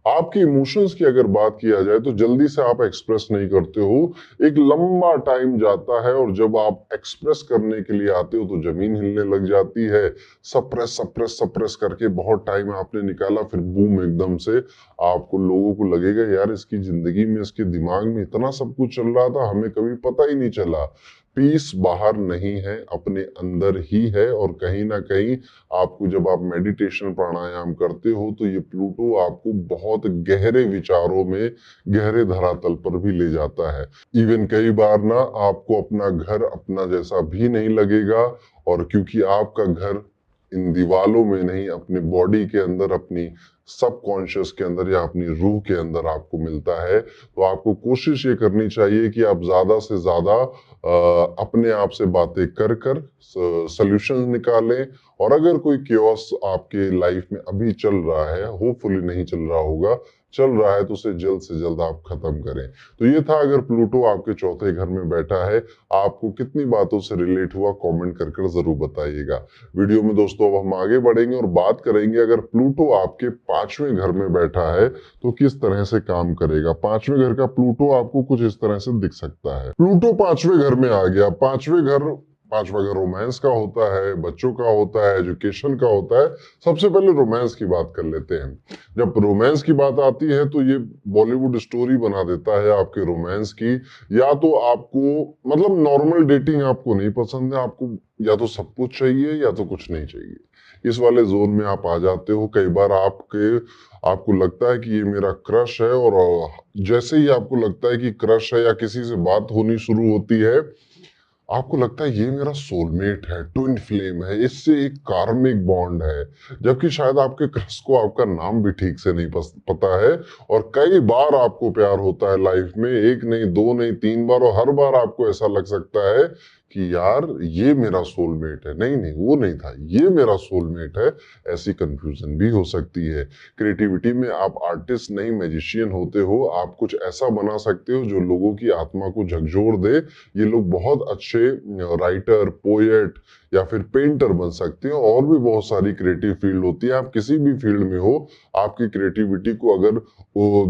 आपके इमोशंस की अगर बात किया जाए तो जल्दी से आप एक्सप्रेस नहीं करते हो, एक लंबा टाइम जाता है, और जब आप एक्सप्रेस करने के लिए आते हो तो जमीन हिलने लग जाती है। सप्रेस सप्रेस सप्रेस करके बहुत टाइम आपने निकाला, फिर बूम एकदम से आपको, लोगों को लगेगा यार इसकी जिंदगी में, इसके दिमाग में इतना सब कुछ चल रहा था, हमें कभी पता ही नहीं चला। पीस बाहर नहीं है, अपने अंदर ही है। और कहीं ना कहीं आपको, जब आप मेडिटेशन प्राणायाम करते हो तो ये प्लूटो आपको बहुत गहरे विचारों में, गहरे धरातल पर भी ले जाता है। इवन कई बार ना आपको अपना घर अपना जैसा भी नहीं लगेगा, और क्योंकि आपका घर इन दीवालों में नहीं, अपने बॉडी के अंदर, अपनी सबकॉन्शियस के अंदर या अपनी रूह के अंदर आपको मिलता है, तो आपको कोशिश ये करनी चाहिए कि आप ज्यादा से ज्यादा अपने आप से बातें कर कर सॉल्यूशन निकालें। और अगर कोई क्योस आपके लाइफ में अभी चल रहा है, होपफुली नहीं चल रहा होगा, चल रहा है, तो उसे जल्द से जल्द आप खत्म करें। तो ये था, अगर प्लूटो आपके चौथे घर में बैठा है, आपको कितनी बातों से रिलेट हुआ, कमेंट कर कर जरूर बताइएगा। वीडियो में दोस्तों अब हम आगे बढ़ेंगे और बात करेंगे अगर प्लूटो आपके पांचवें घर में बैठा है तो किस तरह से काम करेगा। पांचवें घर का प्लूटो आपको कुछ इस तरह से दिख सकता है। प्लूटो पांचवें घर में आ गया। पांचवा घर रोमांस का होता है, बच्चों का होता है, एजुकेशन का होता है। सबसे पहले रोमांस की बात कर लेते हैं। जब रोमांस की बात आती है तो ये बॉलीवुड स्टोरी बना देता है आपके रोमांस की। या तो आपको मतलब नॉर्मल डेटिंग आपको नहीं पसंद है, आपको या तो सब कुछ चाहिए या तो कुछ नहीं चाहिए। इस वाले जोन में आप आ जाते हो। कई बार आपको लगता है कि ये मेरा क्रश है, और जैसे ही आपको लगता है कि क्रश है या किसी से बात होनी शुरू होती है, आपको लगता है ये मेरा सोलमेट है, ट्विन फ्लेम है, इससे एक कार्मिक बॉन्ड है। जबकि शायद आपके क्रश को आपका नाम भी ठीक से नहीं पता है। और कई बार आपको प्यार होता है लाइफ में, एक नहीं, दो नहीं, तीन बार, और हर बार आपको ऐसा लग सकता है कि यार ये मेरा सोलमेट है। नहीं नहीं, वो नहीं था, ये मेरा सोलमेट है। ऐसी कंफ्यूजन भी हो सकती है। क्रिएटिविटी में आप आर्टिस्ट नहीं, मैजिशियन होते हो। आप कुछ ऐसा बना सकते हो जो लोगों की आत्मा को झकझोर दे। ये लोग बहुत अच्छे राइटर, पोएट या फिर पेंटर बन सकते हैं। और भी बहुत सारी क्रिएटिव फील्ड होती है। आप किसी भी फील्ड में हो, आपकी क्रिएटिविटी को अगर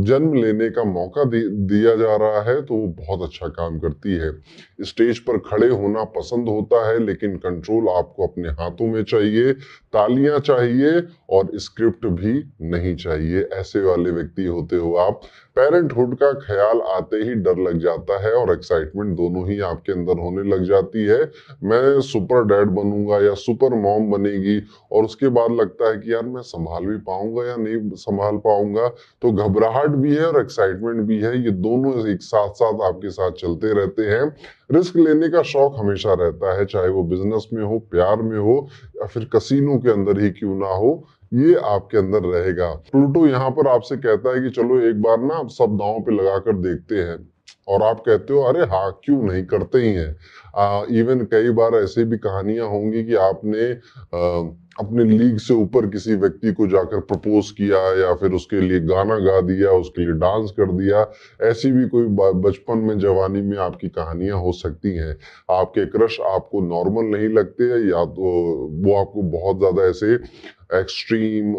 जन्म लेने का मौका दिया जा रहा है तो वो बहुत अच्छा काम करती है। स्टेज पर खड़े होना पसंद होता है, लेकिन कंट्रोल आपको अपने हाथों में चाहिए। तालियां चाहिए और स्क्रिप्ट भी नहीं चाहिए। ऐसे वाले व्यक्ति होते हो आप। पेरेंटहुड का ख्याल आते ही डर लग जाता है और एक्साइटमेंट दोनों ही आपके अंदर होने लग जाती है। मैं सुपर डैड बनूंगा या सुपर मॉम बनेगी, और उसके बाद लगता है कि यार मैं संभाल भी पाऊंगा या नहीं संभाल पाऊंगा। तो घबराहट भी है और एक्साइटमेंट भी है, ये दोनों एक साथ साथ आपके साथ चलते रहते हैं। रिस्क लेने का शौक हमेशा रहता है, चाहे वो बिजनेस में हो, प्यार में हो, या फिर कसीनो के अंदर ही क्यों ना हो, ये आपके अंदर रहेगा। प्लूटो यहाँ पर आपसे कहता है कि चलो एक बार ना सब दांव पे लगाकर देखते हैं। और आप कहते हो अरे हाँ, क्यों नहीं, करते ही हैं। इवन कई बार ऐसे भी कहानियां होंगी कि आपने अपने लीग से ऊपर किसी व्यक्ति को जाकर प्रपोज किया, या फिर उसके लिए गाना गा दिया, उसके लिए डांस कर दिया। ऐसी भी कोई बचपन में, जवानी में आपकी कहानियां हो सकती हैं। आपके क्रश आपको नॉर्मल नहीं लगते, या तो वो आपको बहुत ज्यादा ऐसे एक्सट्रीम,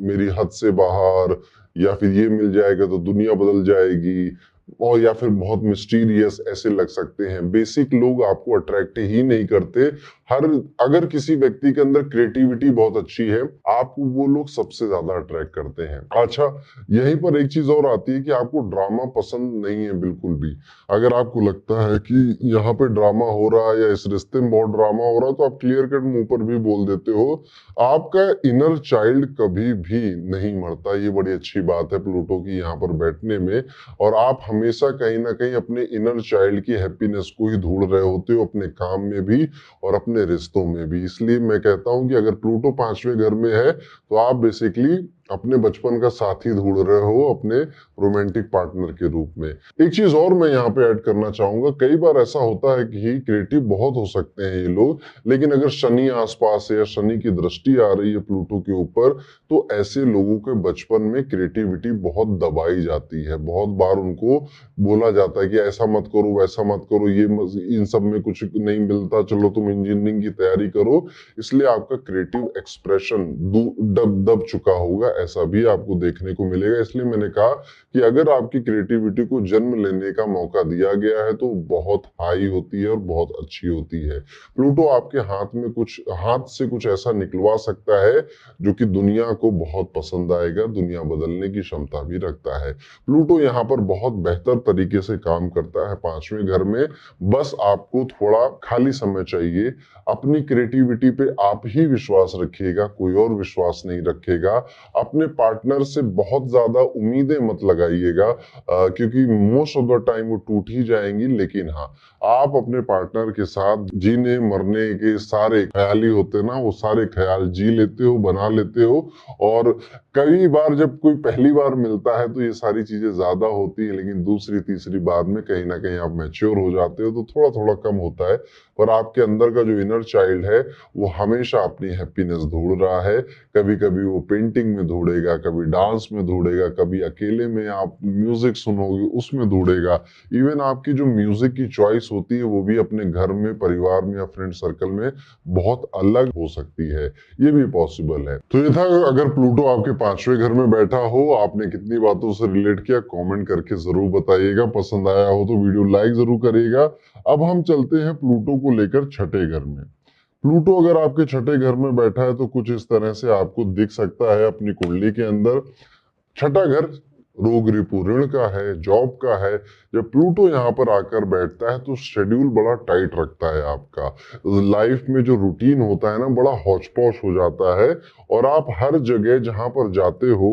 मेरी हद से बाहर, या फिर ये मिल जाएगा तो दुनिया बदल जाएगी, और या फिर बहुत मिस्टीरियस ऐसे लग सकते हैं। बेसिक लोग आपको अट्रैक्ट ही नहीं करते। अगर किसी व्यक्ति के अंदर क्रिएटिविटी बहुत अच्छी है, आपको वो लोग सबसे ज्यादा अट्रैक्ट करते हैं। अच्छा, यहीं पर एक चीज और आती है कि आपको ड्रामा पसंद नहीं है बिल्कुल भी। अगर आपको लगता है कि यहाँ पे ड्रामा हो रहा है या इस रिश्ते में बहुत ड्रामा हो रहा है, तो आप क्लियर कट मुंह पर भी बोल देते हो। आपका इनर चाइल्ड कभी भी नहीं मरता। ये बड़ी अच्छी बात है प्लूटो की यहाँ पर बैठने में। और आप हमेशा कहीं ना कहीं अपने इनर चाइल्ड की हैप्पीनेस को ही ढूंढ रहे होते हो, अपने काम में भी और अपने रिश्तों में भी। इसलिए मैं कहता हूं कि अगर प्लूटो पांचवें घर में है तो आप बेसिकली अपने बचपन का साथी ढूंढ रहे हो अपने रोमांटिक पार्टनर के रूप में। एक चीज और मैं यहाँ पे ऐड करना चाहूंगा। कई बार ऐसा होता है कि क्रिएटिव बहुत हो सकते हैं ये लोग, लेकिन अगर शनि आसपास है या शनि की दृष्टि आ रही है प्लूटो के ऊपर, तो ऐसे लोगों के बचपन में क्रिएटिविटी बहुत दबाई जाती है। बहुत बार उनको बोला जाता है कि ऐसा मत करो, वैसा मत करो, इन सब में कुछ नहीं मिलता, चलो तुम इंजीनियरिंग की तैयारी करो। इसलिए आपका क्रिएटिव एक्सप्रेशन दब चुका होगा, ऐसा भी आपको देखने को मिलेगा। इसलिए मैंने कहा कि अगर आपकी क्रिएटिविटी को जन्म लेने का मौका दिया गया है तो बहुत हाई होती है और बहुत अच्छी होती है। प्लूटो आपके हाथ से कुछ ऐसा निकलवा सकता है जो कि दुनिया को बहुत पसंद आएगा, दुनिया बदलने की क्षमता भी रखता है। प्लूटो यहाँ पर बहुत बेहतर तरीके से काम करता है पांचवें घर में। बस आपको थोड़ा खाली समय चाहिए। अपनी क्रिएटिविटी पे आप ही विश्वास रखिएगा, कोई और विश्वास नहीं रखेगा। अपने पार्टनर से बहुत ज्यादा उम्मीदें मत लगाइएगा, क्योंकि मोस्ट ऑफ द टाइम वो टूट ही जाएंगी। लेकिन हाँ, आप अपने पार्टनर के साथ जीने मरने के सारे ख्याल ही होते हैं ना, वो सारे ख्याल जी लेते हो, बना लेते हो। और कई बार जब कोई पहली बार मिलता है तो ये सारी चीजें ज्यादा होती है, लेकिन दूसरी तीसरी बार में कहीं ना कहीं आप मैच्योर हो जाते हो तो थोड़ा थोड़ा कम होता है। पर आपके अंदर का जो इनर चाइल्ड है वो हमेशा अपनी हैप्पीनेस ढूंढ रहा है। कभी कभी वो पेंटिंग में ढूंढेगा, कभी डांस में ढूंढेगा, कभी अकेले में आप म्यूजिक सुनोगे उसमें ढूंढेगा। इवन आपकी जो म्यूजिक की चॉइस होती है वो भी अपने घर में, परिवार में या फ्रेंड सर्कल में बहुत अलग हो सकती है। ये भी पॉसिबल है। तो ये था, अगर प्लूटो आपके पांचवें घर में बैठा हो, आपने कितनी बातों से रिलेट किया कमेंट करके जरूर बताइएगा। पसंद आया हो तो वीडियो लाइक जरूर करिएगा। अब हम चलते हैं प्लूटो को लेकर छठे घर में। प्लूटो अगर आपके छठे घर में बैठा है तो कुछ इस तरह से आपको दिख सकता है अपनी कुंडली के अंदर। छठा घर रोग रिपू ऋण का है, जॉब का है। जब प्लूटो यहाँ पर आकर बैठता है तो शेड्यूल बड़ा टाइट रखता है आपका। लाइफ में जो रूटीन होता है ना, बड़ा हौच पौच हो जाता है। और आप हर जगह जहां पर जाते हो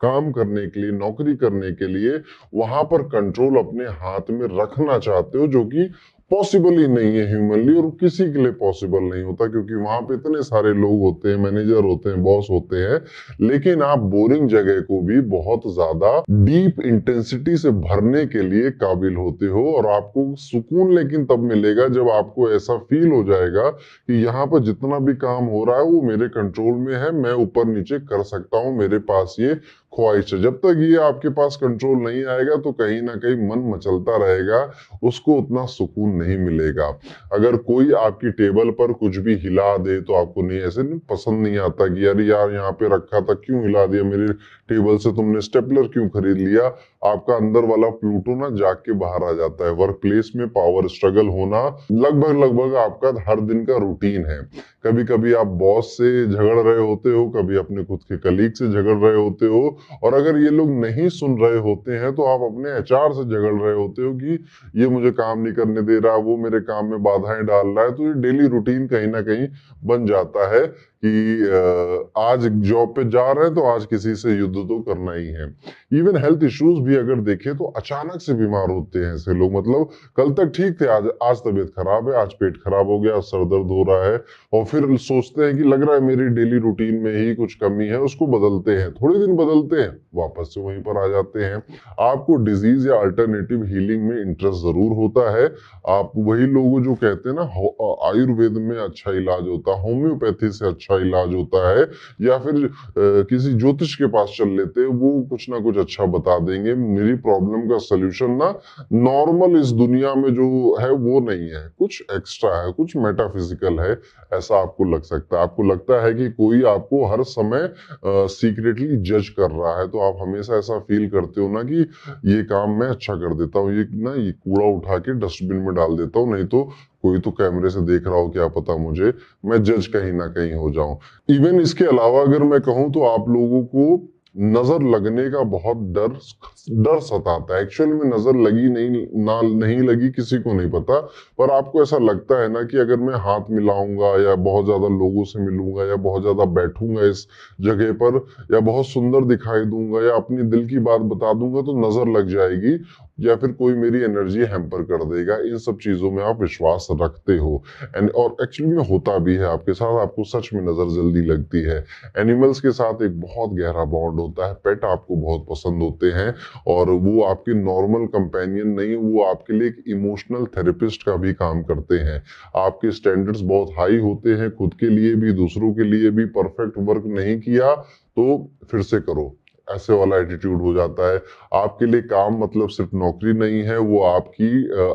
काम करने के लिए, नौकरी करने के लिए, वहां पर कंट्रोल अपने हाथ में रखना चाहते हो, जो कि पॉसिबल ही नहीं है ह्यूमनली, और किसी के लिए पॉसिबल नहीं होता, क्योंकि वहां पे इतने सारे लोग होते हैं, मैनेजर होते हैं, बॉस होते हैं। लेकिन आप बोरिंग जगह को भी बहुत ज्यादा डीप इंटेंसिटी से भरने के लिए काबिल होते हो। और आपको सुकून लेकिन तब मिलेगा जब आपको ऐसा फील हो जाएगा कि यहाँ पर जितना भी काम हो रहा है वो मेरे कंट्रोल में है, मैं ऊपर नीचे कर सकता हूँ, मेरे पास ये ख्वाहिश है। जब तक ये आपके पास कंट्रोल नहीं आएगा तो कहीं ना कहीं मन मचलता रहेगा, उसको उतना सुकून नहीं मिलेगा। अगर कोई आपकी टेबल पर कुछ भी हिला दे तो आपको नहीं, ऐसे नहीं पसंद नहीं आता कि यार यहाँ पे रखा था क्यों हिला दिया, मेरी टेबल से तुमने स्टेपलर क्यों खरीद लिया। आपका अंदर वाला प्लूटो ना जाग के बाहर आ जाता है। वर्क प्लेस में पावर स्ट्रगल होना लगभग लगभग आपका हर दिन का रूटीन है। कभी कभी आप बॉस से झगड़ रहे होते हो, कभी अपने खुद के कलीग से झगड़ रहे होते हो। और अगर ये लोग नहीं सुन रहे होते हैं तो आप अपने एचआर से झगड़ रहे होते हो कि ये मुझे काम नहीं करने दे रहा, वो मेरे काम में बाधाएं डाल रहा है। तो ये डेली रूटीन कहीं ना कहीं बन जाता है कि आज जॉब पे जा रहे हैं तो आज किसी से युद्ध तो करना ही है। इवन हेल्थ इश्यूज भी अगर देखें तो अचानक से बीमार होते हैं ऐसे लोग। मतलब कल तक ठीक थे, आज आज तबीयत खराब है, आज पेट खराब हो गया, सर दर्द हो रहा है, और फिर सोचते हैं कि लग रहा है मेरी डेली रूटीन में ही कुछ कमी है, उसको बदलते हैं, थोड़े दिन बदलते हैं, वापस से वहीं पर आ जाते हैं। आपको डिजीज या अल्टरनेटिव हीलिंग में इंटरेस्ट जरूर होता है। आप वही लोग जो कहते हैं ना आयुर्वेद में अच्छा इलाज होता है, होम्योपैथी से अच्छा इलाज होता है, या फिर किसी ज्योतिष के पास चल लेते हैं, वो कुछ ना कुछ अच्छा बता देंगे। मेरी प्रॉब्लम का सलूशन ना नॉर्मल इस दुनिया में जो है वो नहीं है, कुछ एक्स्ट्रा है, कुछ मेटाफिजिकल है, ऐसा आपको लग सकता है। आपको लगता है कि कोई आपको हर समय सीक्रेटली जज कर रहा है, तो आप हमेशा ऐसा फील करते हो ना कि ये काम मैं अच्छा कर देता हूँ, ये कूड़ा उठा के डस्टबिन में डाल देता हूँ, नहीं तो कोई तो कैमरे से देख रहा हो, क्या पता मुझे, मैं जज कहीं ना कहीं हो जाऊं। इवन इसके अलावा अगर मैं कहूं तो आप लोगों को नजर लगने का बहुत डर डर सताता है। एक्चुअल में नजर लगी नहीं लगी किसी को नहीं पता, पर आपको ऐसा लगता है ना कि अगर मैं हाथ मिलाऊंगा या बहुत ज्यादा लोगों से मिलूंगा या बहुत ज्यादा बैठूंगा इस जगह पर, या बहुत सुंदर दिखाई दूंगा या अपनी दिल की बात बता दूंगा तो नजर लग जाएगी, या फिर कोई मेरी एनर्जी हैम्पर कर देगा। इन सब चीजों में आप विश्वास रखते हो, और एक्चुअली में होता भी है आपके साथ, आपको सच में नजर जल्दी लगती है। एनिमल्स के साथ एक बहुत गहरा बॉन्ड होता है, पेट आपको बहुत पसंद होते हैं, और वो आपके नॉर्मल कंपेनियन नहीं, वो आपके लिए एक इमोशनल थेरेपिस्ट का भी काम करते हैं। आपके स्टैंडर्ड्स बहुत हाई होते हैं, खुद के लिए भी दूसरों के लिए भी। परफेक्ट वर्क नहीं किया तो फिर से करो, ऐसे वाला एटीट्यूड हो जाता है। आपके लिए काम मतलब सिर्फ नौकरी नहीं है, वो आपकी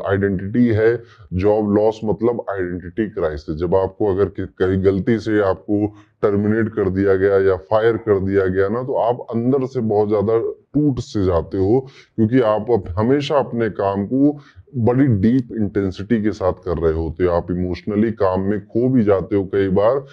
आइडेंटिटी है। जॉब लॉस मतलब आइडेंटिटी क्राइसिस। जब आपको अगर कहीं गलती से आपको टर्मिनेट कर दिया गया या फायर कर दिया गया ना, तो आप अंदर से बहुत ज्यादा टूट से जाते हो, क्योंकि आप हमेशा अपने काम को बड़ी डीप इंटेंसिटी के साथ कर रहे होते हो। आप इमोशनली काम में खो भी जाते हो कई बार।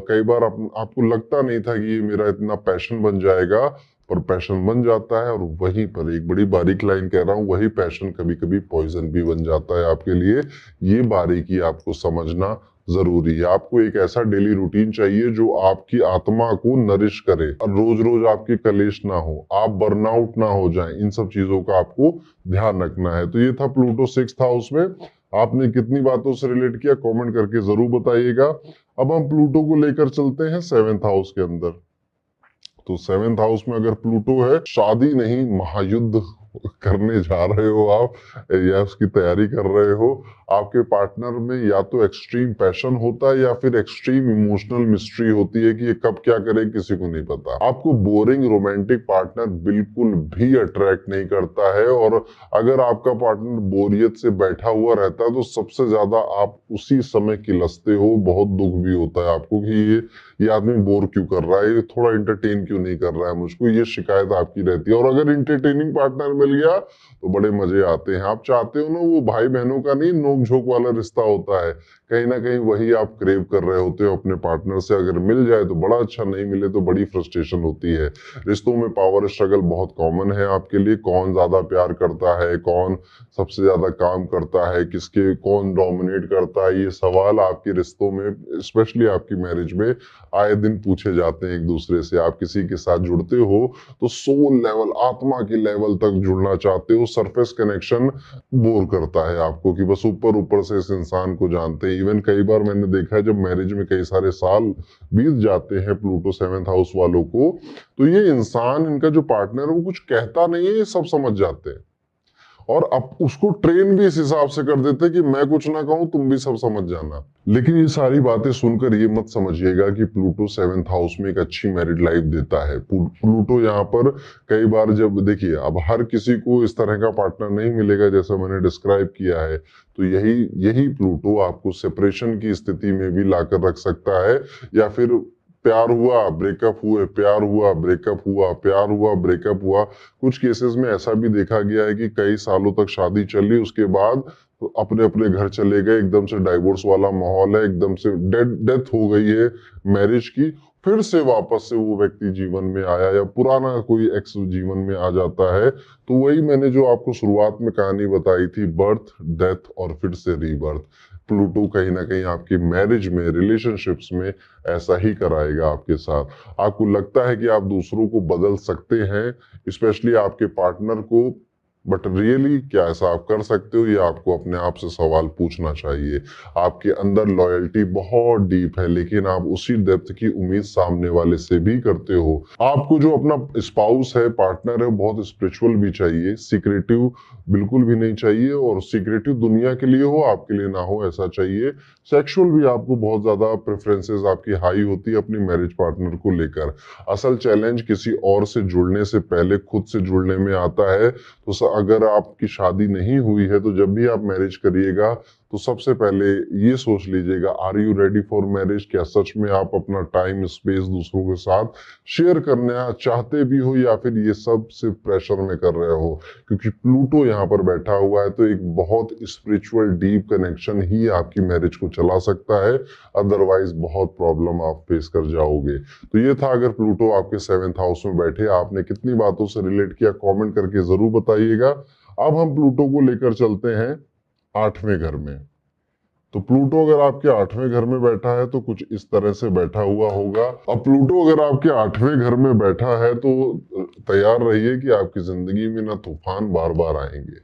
कई बार आपको लगता नहीं था कि ये मेरा इतना पैशन बन जाएगा, पर पैशन बन जाता है। और वहीं पर एक बड़ी बारीक लाइन कह रहा हूं, वही पैशन कभी कभी पॉइजन भी बन जाता है आपके लिए। ये बारीकी आपको समझना जरूरी है। आपको एक ऐसा डेली रूटीन चाहिए जो आपकी आत्मा को नरिश करे, और रोज रोज आपकी कलेश ना हो, आप बर्नआउट ना हो जाएं। इन सब चीजों का आपको ध्यान रखना है। तो ये था प्लूटो 6th हाउस में। आपने कितनी बातों से रिलेट किया कमेंट करके जरूर बताइएगा। अब हम प्लूटो को लेकर चलते हैं सेवेंथ हाउस के अंदर। तो सेवेंथ हाउस में अगर प्लूटो है, शादी नहीं महायुद्ध करने जा रहे हो आप, या उसकी तैयारी कर रहे हो। आपके पार्टनर में या तो एक्सट्रीम पैशन होता है या फिर एक्सट्रीम इमोशनल मिस्ट्री होती है कि ये कब क्या करे किसी को नहीं पता। आपको बोरिंग रोमांटिक पार्टनर बिल्कुल भी अट्रैक्ट नहीं करता है, और अगर आपका पार्टनर बोरियत से बैठा हुआ रहता है तो सबसे ज्यादा आप उसी समय किलसते हो। बहुत दुख भी होता है आपको कि ये आदमी बोर क्यों कर रहा है, ये थोड़ा इंटरटेन क्यों नहीं कर रहा है मुझको, ये शिकायत आपकी रहती है। और अगर इंटरटेनिंग पार्टनर मिल गया तो बड़े मजे आते हैं। आप चाहते हो ना, वो भाई बहनों का नहीं, नोक झोंक वाला रिश्ता होता है, कहीं ना कहीं वही आप क्रेव कर रहे होते हो अपने पार्टनर से। अगर मिल जाए तो बड़ा अच्छा, नहीं मिले तो बड़ी फ्रस्ट्रेशन होती है। रिश्तों में पावर स्ट्रगल बहुत कॉमन है आपके लिए। कौन ज्यादा प्यार करता है, कौन सबसे ज्यादा काम करता है, किसके कौन डोमिनेट करता है, ये सवाल आपके रिश्तों में, स्पेशली आपकी मैरिज में आए दिन पूछे जाते हैं एक दूसरे से। आप किसी के साथ जुड़ते हो तो सोल लेवल, आत्मा के लेवल तक जुड़ना चाहते हो। सरफेस कनेक्शन बोर करता है आपको कि बस ऊपर ऊपर से इस इंसान को जानते हैं। इवन कई बार मैंने देखा है जब मैरिज में कई सारे साल बीत जाते हैं प्लूटो सेवेंथ हाउस वालों को, तो ये इंसान, इनका जो पार्टनर है, वो कुछ कहता नहीं है, ये सब समझ जाते हैं। और अब उसको ट्रेन भी इस हिसाब से कर देते कि मैं कुछ ना कहूं तुम भी सब समझ जाना। लेकिन ये सारी बातें सुनकर ये मत समझिएगा कि प्लूटो सेवेंथ हाउस में एक अच्छी मैरिड लाइफ देता है। प्लूटो यहाँ पर कई बार, जब देखिए अब हर किसी को इस तरह का पार्टनर नहीं मिलेगा जैसा मैंने डिस्क्राइब किया है, तो यही यही प्लूटो आपको सेपरेशन की स्थिति में भी लाकर रख सकता है। या फिर प्यार हुआ ब्रेकअप हुए, प्यार हुआ ब्रेकअप हुआ, प्यार हुआ ब्रेकअप हुआ। कुछ केसेस में ऐसा भी देखा गया है कि कई सालों तक शादी चली, उसके बाद तो अपने अपने घर चले गए, एकदम से डाइवोर्स वाला माहौल है, एकदम से डेथ हो गई है मैरिज की। फिर से वापस से वो व्यक्ति जीवन में आया, या पुराना कोई एक्स जीवन में आ जाता है। तो वही मैंने जो आपको शुरुआत में कहानी बताई थी, बर्थ डेथ और फिर से रीबर्थ, प्लूटो कहीं ना कहीं आपकी मैरिज में, रिलेशनशिप्स में ऐसा ही कराएगा आपके साथ। आपको लगता है कि आप दूसरों को बदल सकते हैं, स्पेशली आपके पार्टनर को, बट रियली क्या ऐसा आप कर सकते हो, ये आपको अपने आप से सवाल पूछना चाहिए। आपके अंदर लॉयल्टी बहुत डीप है, लेकिन आप उसी डेप्थ की उम्मीद सामने वाले से भी करते हो। आपको जो अपना स्पाउस है, पार्टनर है, बहुत स्पिरिचुअल भी चाहिए, सीक्रेटिव बिल्कुल भी नहीं चाहिए। और सीक्रेटिव दुनिया के लिए हो, आपके लिए ना हो, ऐसा चाहिए। सेक्सुअल भी आपको बहुत ज्यादा प्रेफरेंसेस आपकी हाई होती है अपनी मैरिज पार्टनर को लेकर। असल चैलेंज किसी और से जुड़ने से पहले खुद से जुड़ने में आता है। तो अगर आपकी शादी नहीं हुई है तो जब भी आप मैरिज करिएगा तो सबसे पहले ये सोच लीजिएगा, are you ready for marriage? क्या सच में आप अपना टाइम स्पेस दूसरों के साथ शेयर करना चाहते भी हो, या फिर ये सब सिर्फ प्रेशर में कर रहे हो? क्योंकि प्लूटो यहाँ पर बैठा हुआ है, तो एक बहुत स्पिरिचुअल डीप कनेक्शन ही आपकी मैरिज को चला सकता है, अदरवाइज बहुत प्रॉब्लम आप फेस कर जाओगे। तो ये था, अगर प्लूटो आपके सेवेंथ हाउस में बैठे, आपने कितनी बातों से रिलेट किया कमेंट करके जरूर बताइएगा। अब हम प्लूटो को लेकर चलते हैं आठवें घर में। तो प्लूटो अगर आपके आठवें घर में बैठा है तो कुछ इस तरह से बैठा हुआ होगा। अब प्लूटो अगर आपके आठवें घर में बैठा है तो तैयार रहिए कि आपकी जिंदगी में ना तूफान बार बार आएंगे।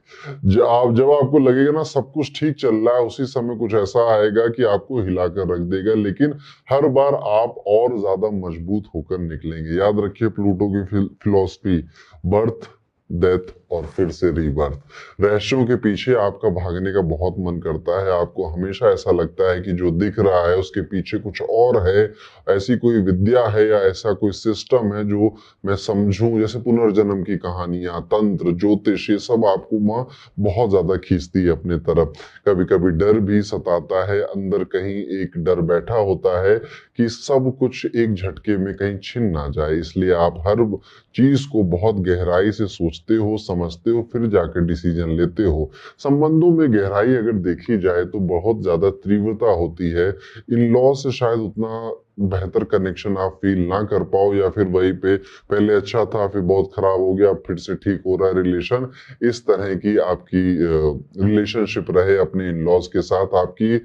जब आपको लगेगा ना सब कुछ ठीक चल रहा है, उसी समय कुछ ऐसा आएगा कि आपको हिलाकर रख देगा, लेकिन हर बार आप और ज्यादा मजबूत होकर निकलेंगे। याद रखिए प्लूटो की फिलॉसफी, बर्थ डेथ और फिर से रीबर्थ। रहस्यों के पीछे आपका भागने का बहुत मन करता है। आपको हमेशा ऐसा लगता है कि जो दिख रहा है उसके पीछे कुछ और है, ऐसी कोई विद्या है या ऐसा कोई सिस्टम है जो मैं समझूं। जैसे पुनर्जन्म की कहानियां, तंत्र, ज्योतिष, ये सब आपको वहां बहुत ज्यादा खींचती है अपने तरफ। कभी कभी डर भी सताता है, अंदर कहीं एक डर बैठा होता है कि सब कुछ एक झटके में कहीं छिन ना जाए। इसलिए आप हर चीज को बहुत गहराई से सोचते हो, समझते हो, फिर जाकर डिसीजन लेते हो। संबंधों में गहराई अगर देखी जाए तो बहुत ज्यादा तीव्रता होती है। इन लॉ से शायद उतना बेहतर कनेक्शन आप फील ना कर पाओ, या फिर वहीं पे पहले अच्छा था फिर बहुत खराब हो गया फिर से ठीक हो रहा है रिलेशन, इस तरह की आपकी रिलेशनशिप रहे अपने इन लॉज के साथ आपकी।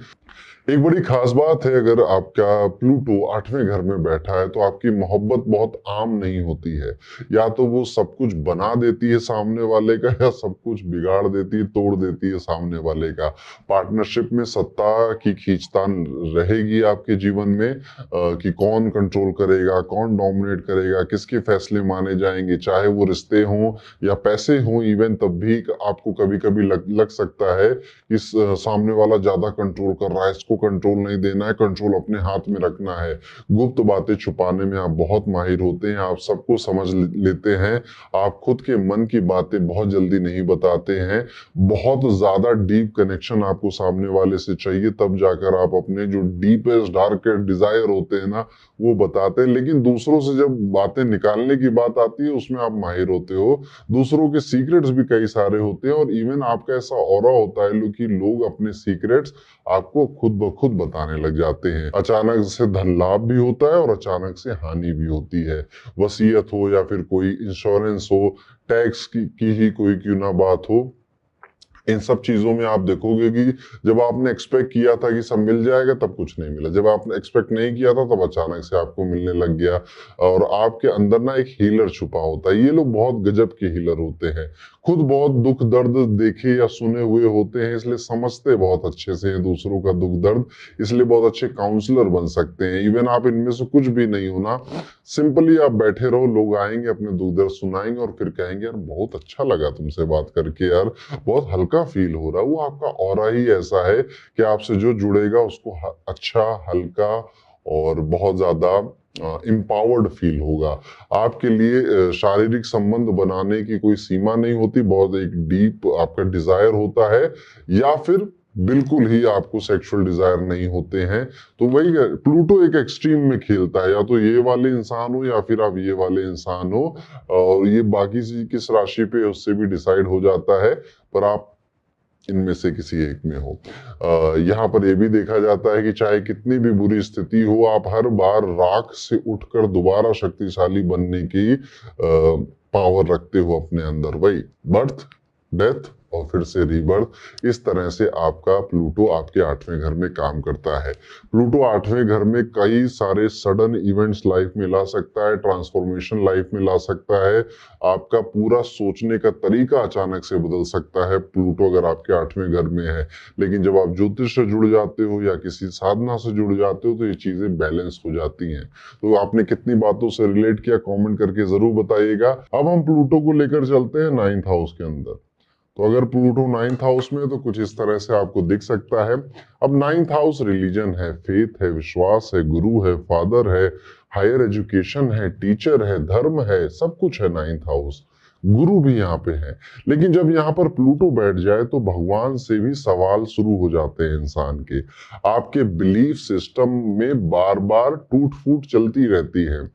एक बड़ी खास बात है, अगर आपका प्लूटो 8वें घर में बैठा है तो आपकी मोहब्बत बहुत आम नहीं होती है। या तो वो सब कुछ बना देती है सामने वाले का, या सब कुछ बिगाड़ देती है, तोड़ देती है सामने वाले का। पार्टनरशिप में सत्ता की खींचतान रहेगी आपके जीवन में, कि कौन कंट्रोल करेगा, कौन डोमिनेट करेगा, किसके फैसले माने जाएंगे, चाहे वो रिश्ते हों या पैसे हों इवन, तब भी आपको कभी कभी लग सकता है इस सामने वाला ज्यादा कंट्रोल कर रहा है, इसको कंट्रोल नहीं देना है, कंट्रोल अपने हाथ में रखना है। गुप्त बातें छुपाने में आप बहुत माहिर होते हैं, आप सबको समझ लेते हैं, आप खुद के मन की बातें बहुत जल्दी नहीं बताते हैं। बहुत ज्यादा डीप कनेक्शन आपको सामने वाले से चाहिए, तब जाकर आप अपने जो डीपेस्ट डार्केस्ट डिजायर होते हैं ना वो बताते हैं। लेकिन दूसरों से जब बातें निकालने की बात आती है उसमें आप माहिर होते हो। दूसरों के सीक्रेट्स भी कई सारे होते हैं, और इवन आपका ऐसा ऑरा होता है कि लोग अपने सीक्रेट्स आपको खुद ब खुद बताने लग जाते हैं। अचानक से धन लाभ भी होता है और अचानक से हानि भी होती है। वसीयत हो या फिर कोई इंश्योरेंस हो, टैक्स की ही कोई क्यों ना बात हो, इन सब चीजों में आप देखोगे कि जब आपने एक्सपेक्ट किया था कि सब मिल जाएगा तब कुछ नहीं मिला, जब आपने एक्सपेक्ट नहीं किया था तब अचानक से आपको मिलने लग गया। और आपके अंदर ना एक हीलर छुपा होता है। ये लोग बहुत गजब के हीलर होते हैं, खुद बहुत दुख दर्द देखे या सुने हुए होते हैं, इसलिए समझते बहुत अच्छे से हैं दूसरों का दुख दर्द, इसलिए बहुत अच्छे काउंसलर बन सकते हैं। इवन आप इनमें से कुछ भी नहीं होना, सिंपली आप बैठे रहो, लोग आएंगे अपने दुख दर्द सुनाएंगे और फिर कहेंगे यार बहुत अच्छा लगा तुमसे बात करके, यार बहुत हल्का फील हो रहा है। वो आपका ऑरा ही ऐसा है कि आपसे जो जुड़ेगा उसको अच्छा, हल्का और बहुत ज्यादा इम्पावर्ड फील होगा। आपके लिए शारीरिक संबंध बनाने की कोई सीमा नहीं होती, बहुत एक डीप आपका डिजायर होता है, या फिर बिल्कुल ही आपको सेक्सुअल डिजायर नहीं होते हैं। तो वही प्लूटो एक एक्सट्रीम में खेलता है, या तो ये वाले इंसान हो या फिर आप ये वाले इंसान हो, और ये बाकी किस राशि पे उससे भी डिसाइड हो जाता है, पर आप इनमें से किसी एक में हो। यहाँ पर यह भी देखा जाता है कि चाहे कितनी भी बुरी स्थिति हो, आप हर बार राख से उठकर दोबारा शक्तिशाली बनने की पावर रखते हो अपने अंदर। वही बर्थ, डेथ और फिर से रीबर्थ, इस तरह से आपका प्लूटो आपके 8वें घर में काम करता है। प्लूटो 8वें घर में कई सारे सडन इवेंट्स लाइफ में ला सकता है, ट्रांसफॉर्मेशन लाइफ में ला सकता है, आपका पूरा सोचने का तरीका अचानक से बदल सकता है प्लूटो अगर आपके 8वें घर में है। लेकिन जब आप ज्योतिष से जुड़ जाते हो या किसी साधना से जुड़ जाते हो तो ये चीजें बैलेंस हो जाती हैं। तो आपने कितनी बातों से रिलेट किया कमेंट करके जरूर बताइएगा। अब हम प्लूटो को लेकर चलते हैं 9th हाउस के अंदर। तो अगर प्लूटो 9th हाउस में है तो कुछ इस तरह से आपको दिख सकता है। अब 9th हाउस रिलीजन है, फेथ है, विश्वास है, गुरु है, फादर है, हायर एजुकेशन है, टीचर है, धर्म है, सब कुछ है 9th हाउस। गुरु भी यहाँ पे है। लेकिन जब यहाँ पर प्लूटो बैठ जाए तो भगवान से भी सवाल शुरू हो जाते हैं इंसान के। आपके बिलीफ सिस्टम में बार बार टूट फूट चलती रहती है।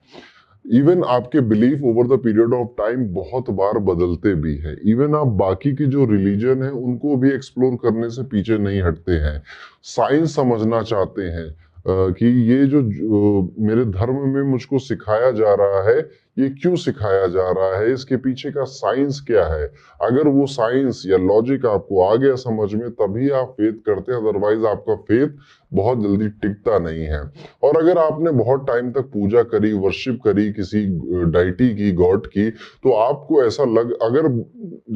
इवन आपके belief over the period of time बहुत बार बदलते भी हैं। इवन आप बाकी के जो रिलीजन है उनको भी एक्सप्लोर करने से पीछे नहीं हटते हैं। साइंस समझना चाहते हैं कि ये जो मेरे धर्म में मुझको सिखाया जा रहा है ये क्यों सिखाया जा रहा है, इसके पीछे का साइंस क्या है। अगर वो साइंस या लॉजिक आपको आ गया समझ में तभी आप फेथ करते हैं, अदरवाइज आपका फेथ बहुत जल्दी टिकता नहीं है। और अगर आपने बहुत टाइम तक पूजा करी, वर्शिप करी किसी डाइटी की, गॉड की, तो आपको ऐसा अगर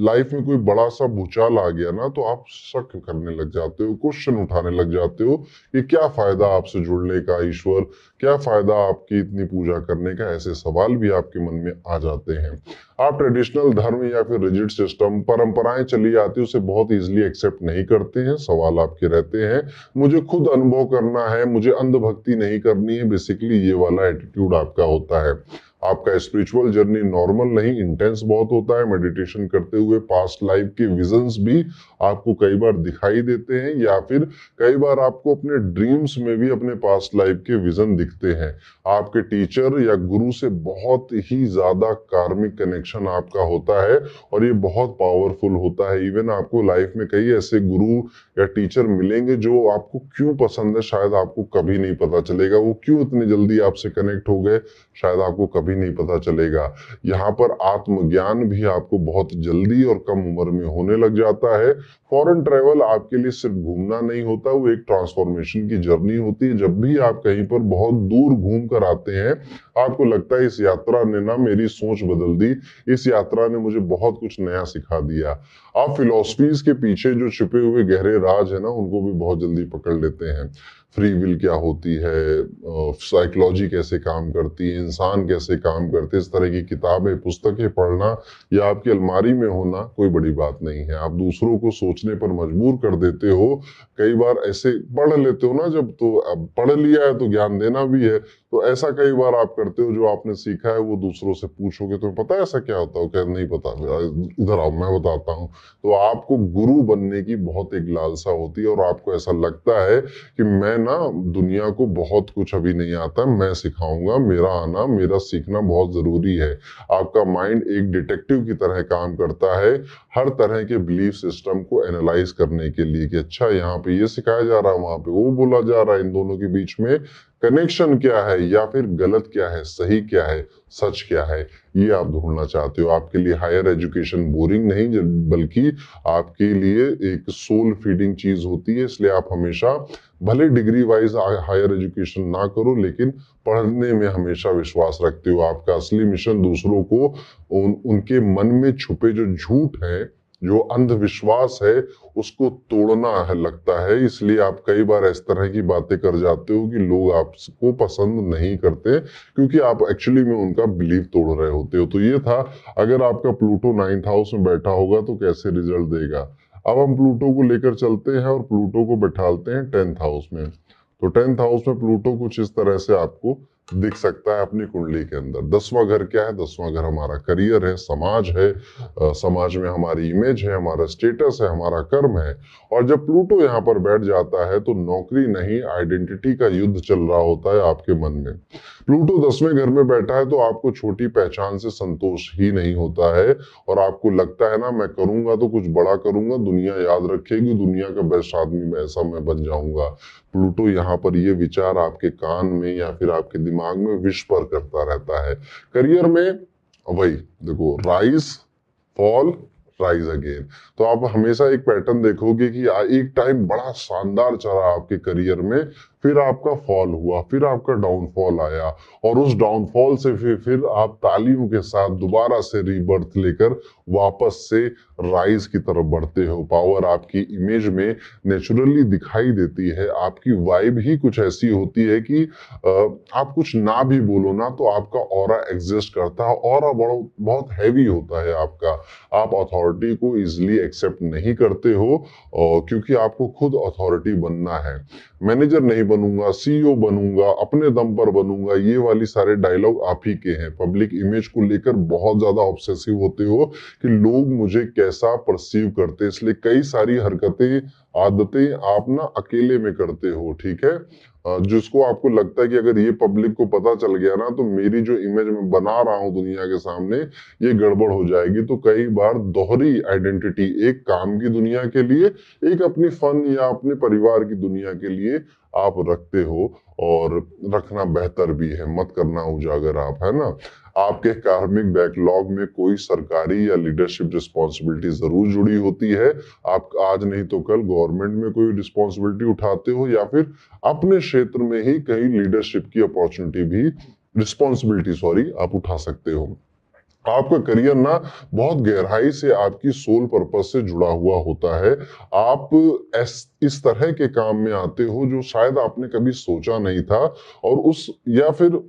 लाइफ में कोई बड़ा सा भूचाल आ गया ना तो आप शक करने लग जाते हो, क्वेश्चन उठाने लग जाते हो कि क्या फायदा आपसे जुड़ने का ईश्वर, क्या फायदा आपकी इतनी पूजा करने का, ऐसे सवाल भी आपके मन में आ जाते हैं। आप ट्रेडिशनल धर्म या फिर रिजिड सिस्टम, परंपराएं चली आती है उसे बहुत इजीली एक्सेप्ट नहीं करते हैं। सवाल आपके रहते हैं, मुझे खुद अनुभव करना है, मुझे अंधभक्ति नहीं करनी है, बेसिकली ये वाला एटीट्यूड आपका होता है। आपका स्पिरिचुअल जर्नी नॉर्मल नहीं, इंटेंस बहुत होता है। मेडिटेशन करते हुए पास्ट लाइफ के विजन्स भी आपको कई बार दिखाई देते हैं, या फिर कई बार आपको अपने ड्रीम्स में भी अपने पास्ट लाइफ के विजन दिखते हैं। आपके टीचर या गुरु से बहुत ही ज्यादा कार्मिक कनेक्शन आपका होता है और ये बहुत पावरफुल होता है। इवन आपको लाइफ में कई ऐसे गुरु या टीचर मिलेंगे जो आपको क्यों पसंद है शायद आपको कभी नहीं पता चलेगा, वो क्यों इतनी जल्दी आपसे कनेक्ट हो गए शायद आपको कभी नहीं पता चलेगा। यहाँ पर आत्मज्ञान भी आपको बहुत जल्दी और कम उम्र में होने लग जाता है। फॉरेन ट्रेवल आपके लिए सिर्फ घूमना नहीं होता, वो एक ट्रांसफॉर्मेशन की जर्नी होती है। जब भी आप कहीं पर बहुत दूर घूम कर आते हैं, आपको लगता है इस यात्रा ने ना मेरी सोच बदल दी, इस यात्रा ने मुझे बहुत कुछ नया सिखा दिया। आप फिलॉसफीज के पीछे जो छिपे हुए गहरे राज है ना, उनको भी बहुत जल्दी पकड़ लेते हैं। फ्री विल क्या होती है, साइकोलॉजी कैसे काम करती है, इंसान कैसे काम करते हैं, इस तरह की किताबें पुस्तकें पढ़ना या आपकी अलमारी में होना कोई बड़ी बात नहीं है। आप दूसरों को सोचने पर मजबूर कर देते हो। कई बार ऐसे पढ़ लेते हो ना, जब तो अब पढ़ लिया है तो ज्ञान देना भी है, तो ऐसा कई बार आप करते हो जो आपने सीखा है वो दूसरों से पूछोगे तो पता है ऐसा क्या होता है, क्या नहीं पता, इधर आओ मैं बताता हूँ। तो आपको गुरु बनने की बहुत एक लालसा होती है और आपको ऐसा लगता है कि मैं ना दुनिया को बहुत कुछ अभी नहीं आता, मैं सिखाऊंगा, मेरा आना मेरा सीखना बहुत जरूरी है। आपका माइंड एक डिटेक्टिव की तरह काम करता है हर तरह के बिलीफ सिस्टम को एनालाइज करने के लिए कि अच्छा यहाँ पे ये सिखाया जा रहा है, वहां पे वो बोला जा रहा है, इन दोनों के बीच में कनेक्शन क्या है, या फिर गलत क्या है, सही क्या है, सच क्या है, ये आप ढूंढना चाहते हो। आपके लिए हायर एजुकेशन बोरिंग नहीं, बल्कि आपके लिए एक सोल फीडिंग चीज होती है। इसलिए आप हमेशा भले डिग्री वाइज हायर एजुकेशन ना करो, लेकिन पढ़ने में हमेशा विश्वास रखते हो। आपका असली मिशन दूसरों को उनके मन में छुपे जो झूठ है, जो अंधविश्वास है, उसको तोड़ना है लगता है। इसलिए आप कई बार इस तरह की बातें कर जाते हो कि लोग आपको पसंद नहीं करते, क्योंकि आप एक्चुअली में उनका बिलीव तोड़ रहे होते हो। तो ये था, अगर आपका प्लूटो 9th हाउस में बैठा होगा तो कैसे रिजल्ट देगा। अब हम प्लूटो को लेकर चलते हैं और प्लूटो को बैठालते हैं 10th हाउस में। तो 10th हाउस में प्लूटो कुछ इस तरह से आपको दिख सकता है अपनी कुंडली के अंदर। 10वां घर क्या है? 10वां घर हमारा करियर है, समाज है, समाज में हमारी इमेज है, हमारा स्टेटस है, हमारा कर्म है। और जब प्लूटो यहाँ पर बैठ जाता है तो नौकरी नहीं, आइडेंटिटी का युद्ध चल रहा होता है आपके मन में। प्लूटो 10वें घर में बैठा है तो आपको छोटी पहचान से संतोष ही नहीं होता है, और आपको लगता है ना मैं करूंगा तो कुछ बड़ा करूंगा, दुनिया याद रखेगी, दुनिया का बेस्ट आदमी ऐसा मैं बन जाऊंगा। प्लूटो यहाँ पर ये विचार आपके कान में या फिर आपके दिमाग में विस्पर करता रहता है। करियर में वही देखो, राइज फॉल राइज अगेन। तो आप हमेशा एक पैटर्न देखोगे कि एक टाइम बड़ा शानदार चला आपके करियर में, फिर आपका फॉल हुआ, फिर आपका डाउनफॉल आया, और उस डाउनफॉल से फिर आप तालियों के साथ दोबारा से रीबर्थ लेकर वापस से राइज की तरफ बढ़ते हो। पावर आपकी इमेज में नेचुरली दिखाई देती है। आपकी वाइब ही कुछ ऐसी होती है कि आप कुछ ना भी बोलो ना तो आपका ऑरा एग्जिस्ट करता है। ऑरा बहुत हैवी होता है आपका। आप अथॉरिटी को इजिली एक्सेप्ट नहीं करते हो, क्योंकि आपको खुद अथॉरिटी बनना है। मैनेजर नहीं बनूंगा, सीईओ बनूंगा, अपने दम पर बनूंगा, ये वाली सारे डायलॉग आप ही के हैं। पब्लिक इमेज को लेकर बहुत ज्यादा ऑब्सेसिव होते हो कि लोग मुझे कैसा परसीव करते हैं, इसलिए कई सारी हरकतें आदतें आप ना अकेले में करते हो, ठीक है। जिसको आपको लगता है कि अगर ये पब्लिक को पता चल गया ना तो मेरी जो इमेज मैं बना रहा हूं दुनिया के सामने ये गड़बड़ हो जाएगी। तो कई बार दोहरी आइडेंटिटी, एक काम की दुनिया के लिए, एक अपनी फन या अपने परिवार की दुनिया के लिए आप रखते हो, और रखना बेहतर भी है, मत करना उजागर आप, है ना। आपके कार्मिक बैकलॉग में कोई सरकारी या लीडरशिप रिस्पॉन्सिबिलिटी जरूर जुड़ी होती है। आप आज नहीं तो कल गवर्नमेंट में कोई रिस्पॉन्सिबिलिटी उठाते हो, या फिर अपने क्षेत्र में ही कहीं लीडरशिप की अपॉर्चुनिटी भी, रिस्पॉन्सिबिलिटी सॉरी, आप उठा सकते हो। आपका करियर ना बहुत गहराई से आपकी सोल पर्पस से जुड़ा हुआ होता है। आप इस तरह के काम में आते हो जो शायद आपने कभी सोचा नहीं था, और उस या फिर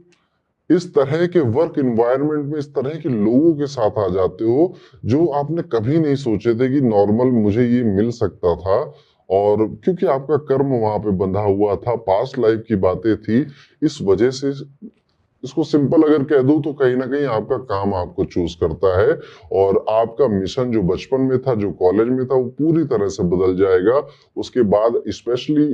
इस तरह के वर्क एनवायरनमेंट में इस तरह के लोगों के साथ आ जाते हो जो आपने कभी नहीं सोचे थे कि नॉर्मल मुझे ये मिल सकता था। और क्योंकि आपका कर्म वहां पे बंधा हुआ था, पास्ट लाइफ की बातें थी, इस वजह से इसको सिंपल अगर कह दूं तो कहीं ना कहीं आपका काम आपको चूज करता है, और आपका मिशन जो बचपन में था, जो कॉलेज में था, वो पूरी तरह से बदल जाएगा। उसके बाद specially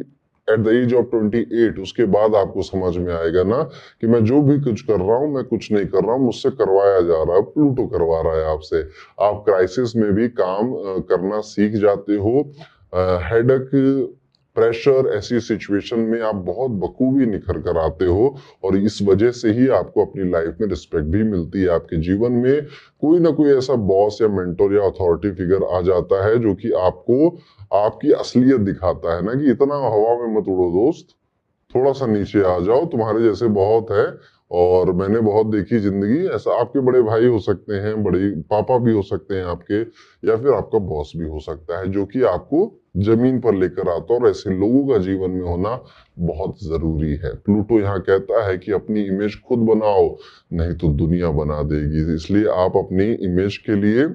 at the age of 28 उसके बाद आपको समझ में आएगा ना कि मैं जो भी कुछ कर रहा हूं, मैं कुछ नहीं कर रहा हूं, मुझसे करवाया जा रहा है, प्लूटो करवा रहा है आपसे। आप क्राइसिस में भी काम करना सीख जाते हो। हेडक, प्रेशर, ऐसी सिचुएशन में आप बहुत बखूबी निखर कर आते हो, और इस वजह से ही आपको अपनी लाइफ में रिस्पेक्ट भी मिलती है। आपके जीवन में कोई ना कोई ऐसा बॉस या मेंटोर या अथॉरिटी फिगर आ जाता है जो कि आपको आपकी असलियत दिखाता है ना कि इतना हवा में मत उड़ो दोस्त, थोड़ा सा नीचे आ जाओ, तुम्हारे जैसे बहुत है। और मैंने बहुत देखी जिंदगी, ऐसा आपके बड़े भाई हो सकते हैं, बड़े पापा भी हो सकते हैं आपके, या फिर आपका बॉस भी हो सकता है जो कि आपको जमीन पर लेकर आता है, और ऐसे लोगों का जीवन में होना बहुत जरूरी है। प्लूटो यहाँ कहता है कि अपनी इमेज खुद बनाओ, नहीं तो दुनिया बना देगी। इसलिए आप अपनी इमेज के लिए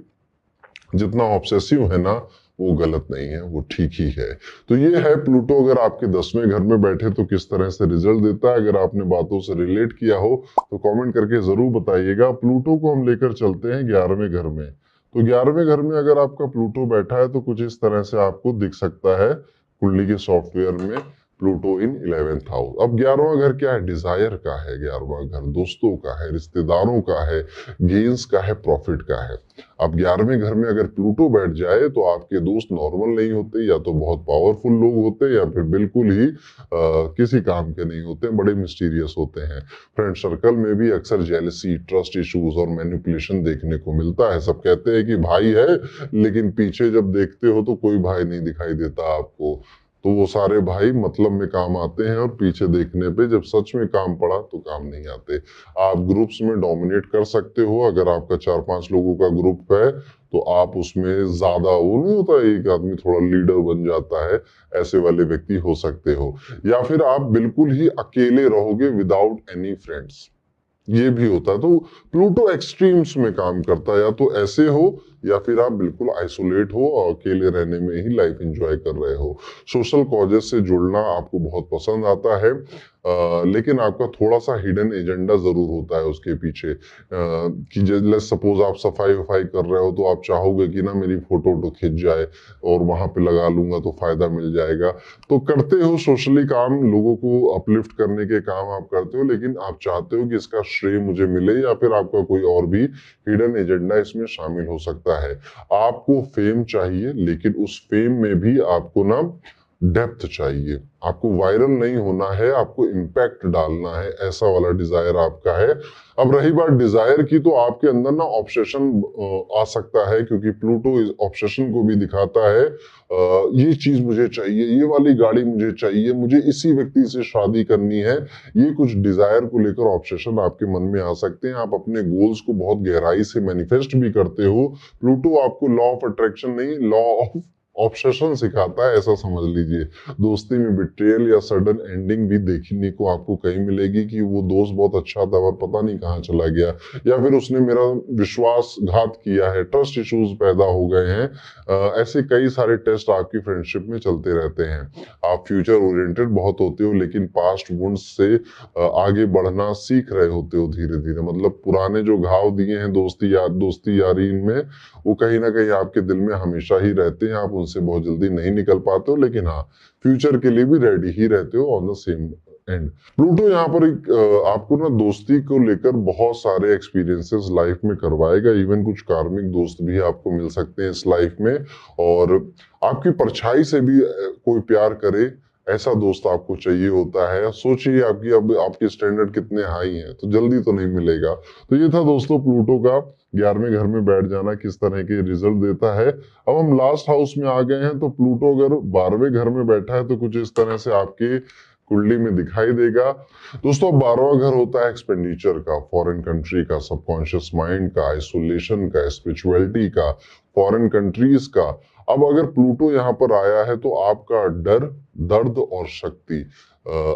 जितना ऑब्सेसिव है ना, वो गलत नहीं है, वो ठीक ही है। तो ये है प्लूटो अगर आपके 10वें घर में बैठे तो किस तरह से रिजल्ट देता है। अगर आपने बातों से रिलेट किया हो तो कमेंट करके जरूर बताइएगा। प्लूटो को हम लेकर चलते हैं 11वें घर में। तो 11वें घर में अगर आपका प्लूटो बैठा है तो कुछ इस तरह से आपको दिख सकता है कुंडली के सॉफ्टवेयर में, प्लूटो इन 11th हाउस। अब 11वां घर क्या है? डिजायर का है। 11वां घर दोस्तों का है, रिश्तेदारों का है, गेन्स का है, प्रॉफिट का है। अब 11वें घर में अगर प्लूटो बैठ जाए तो आपके दोस्त नॉर्मल नहीं होते, या तो बहुत पावरफुल लोग होते, या फिर बिल्कुल ही किसी काम के नहीं होते, बड़े मिस्टीरियस होते हैं। फ्रेंड सर्कल में भी अक्सर जेलसी, ट्रस्ट इश्यूज और मैनिपुलेशन देखने को मिलता है। सब कहते हैं कि भाई है, लेकिन पीछे जब देखते हो तो कोई भाई नहीं दिखाई देता आपको। तो वो सारे भाई मतलब में काम आते हैं, और पीछे देखने पे जब सच में काम पड़ा तो काम नहीं आते। आप ग्रुप्स में डोमिनेट कर सकते हो। अगर आपका 4-5 लोगों का ग्रुप है तो आप उसमें ज्यादा, वो नहीं होता एक आदमी थोड़ा लीडर बन जाता है, ऐसे वाले व्यक्ति हो सकते हो। या फिर आप बिल्कुल ही अकेले रहोगे विदाउट एनी फ्रेंड्स, ये भी होता है। तो प्लूटो एक्सट्रीम्स में काम करता है, या तो ऐसे हो या फिर आप बिल्कुल आइसोलेट हो और अकेले रहने में ही लाइफ एंजॉय कर रहे हो। सोशल कॉजेस से जुड़ना आपको बहुत पसंद आता है, लेकिन आपका थोड़ा सा हिडन एजेंडा जरूर होता है उसके पीछे। कि लेट्स सपोज आप सफाई वफाई कर रहे हो तो आप चाहोगे कि ना मेरी फोटो वोटो खिंच जाए और वहां पे लगा लूंगा तो फायदा मिल जाएगा। तो करते हो सोशली काम, लोगों को अपलिफ्ट करने के काम आप करते हो, लेकिन आप चाहते हो कि इसका श्रेय मुझे मिले, या फिर आपका कोई और भी हिडन एजेंडा इसमें शामिल हो सकता है। आपको फेम चाहिए, लेकिन उस फेम में भी आपको ना डेप्थ चाहिए। आपको वायरल नहीं होना है, आपको इम्पैक्ट डालना है, ऐसा वाला डिजायर आपका है। अब रही बात डिजायर की, तो आपके अंदर ना ऑब्सेशन आ सकता है, क्योंकि प्लूटो इस ऑब्सेशन को भी दिखाता है। ये चीज मुझे चाहिए, ये वाली गाड़ी मुझे चाहिए, मुझे इसी व्यक्ति से शादी करनी है। ये कुछ डिजायर को लेकर ऑब्सेशन आपके मन में आ सकते हैं। आप अपने गोल्स को बहुत गहराई से मैनिफेस्ट भी करते हो। प्लूटो आपको लॉ ऑफ अट्रैक्शन नहीं, लॉ ऑफ ऑब्सेशन सिखाता है, ऐसा समझ लीजिए। दोस्ती में बिट्रेयल या सडन एंडिंग भी देखने को आपको कहीं मिलेगी, कि वो दोस्त बहुत अच्छा था पर पता नहीं कहाँ चला गया, या फिर उसने मेरा विश्वासघात किया है, ट्रस्ट इश्यूज पैदा हो गए हैं। ऐसे कई सारे टेस्ट आपकी फ्रेंडशिप में चलते रहते हैं। आप फ्यूचर ओरिएंटेड बहुत होते हो, लेकिन पास्ट वुंड्स से आगे बढ़ना सीख रहे होते हो धीरे धीरे। मतलब पुराने जो घाव दिए हैं दोस्ती यारी में, वो कहीं ना कहीं आपके दिल में हमेशा ही रहते हैं। आप उनसे बहुत जल्दी नहीं निकल पाते हो, लेकिन हाँ, फ्यूचर के लिए भी रेडी ही रहते हो on the same and. Pluto यहाँ पर एक आपको ना दोस्ती को लेकर बहुत सारे एक्सपीरियंसेस लाइफ में करवाएगा। इवन कुछ कार्मिक दोस्त भी आपको मिल सकते हैं इस लाइफ में, और आपकी परछाई से भी कोई प्यार करे, ऐसा दोस्त आपको चाहिए होता है। सोचिए आपकी अब आपके स्टैंडर्ड कितने हाई हैं, तो जल्दी तो नहीं मिलेगा। तो ये था दोस्तों प्लूटो का 11वें घर में बैठ जाना किस तरह के रिजल्ट देता है। अब हम लास्ट हाउस में आ गए हैं। तो प्लूटो अगर 12वें घर में बैठा है तो कुछ इस तरह से आपके कुंडली में दिखाई देगा। दोस्तों 12वां घर होता है एक्सपेंडिचर का, फॉरेन कंट्री का, सबकॉन्शियस माइंड का, आइसोलेशन का, स्पिरिचुअलिटी का, फॉरेन कंट्रीज का। अब अगर प्लूटो यहाँ पर आया है तो आपका डर, दर्द और शक्ति,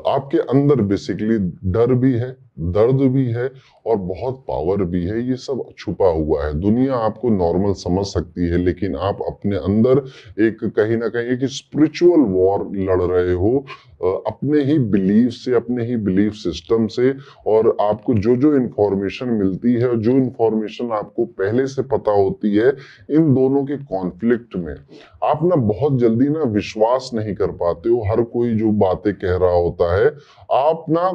आपके अंदर बेसिकली डर भी है, दर्द भी है और बहुत पावर भी है, ये सब छुपा हुआ है। दुनिया आपको नॉर्मल समझ सकती है, लेकिन आप अपने अंदर एक कहीं ना कहीं एक स्पिरिचुअल वॉर लड़ रहे हो अपने ही बिलीफ से, अपने ही बिलीफ सिस्टम से। और आपको जो जो इंफॉर्मेशन मिलती है और जो इंफॉर्मेशन आपको पहले से पता होती है, इन दोनों के कॉन्फ्लिक्ट में आप ना बहुत जल्दी ना विश्वास नहीं कर पाते हो। हर कोई जो बातें कह रहा होता है, आप ना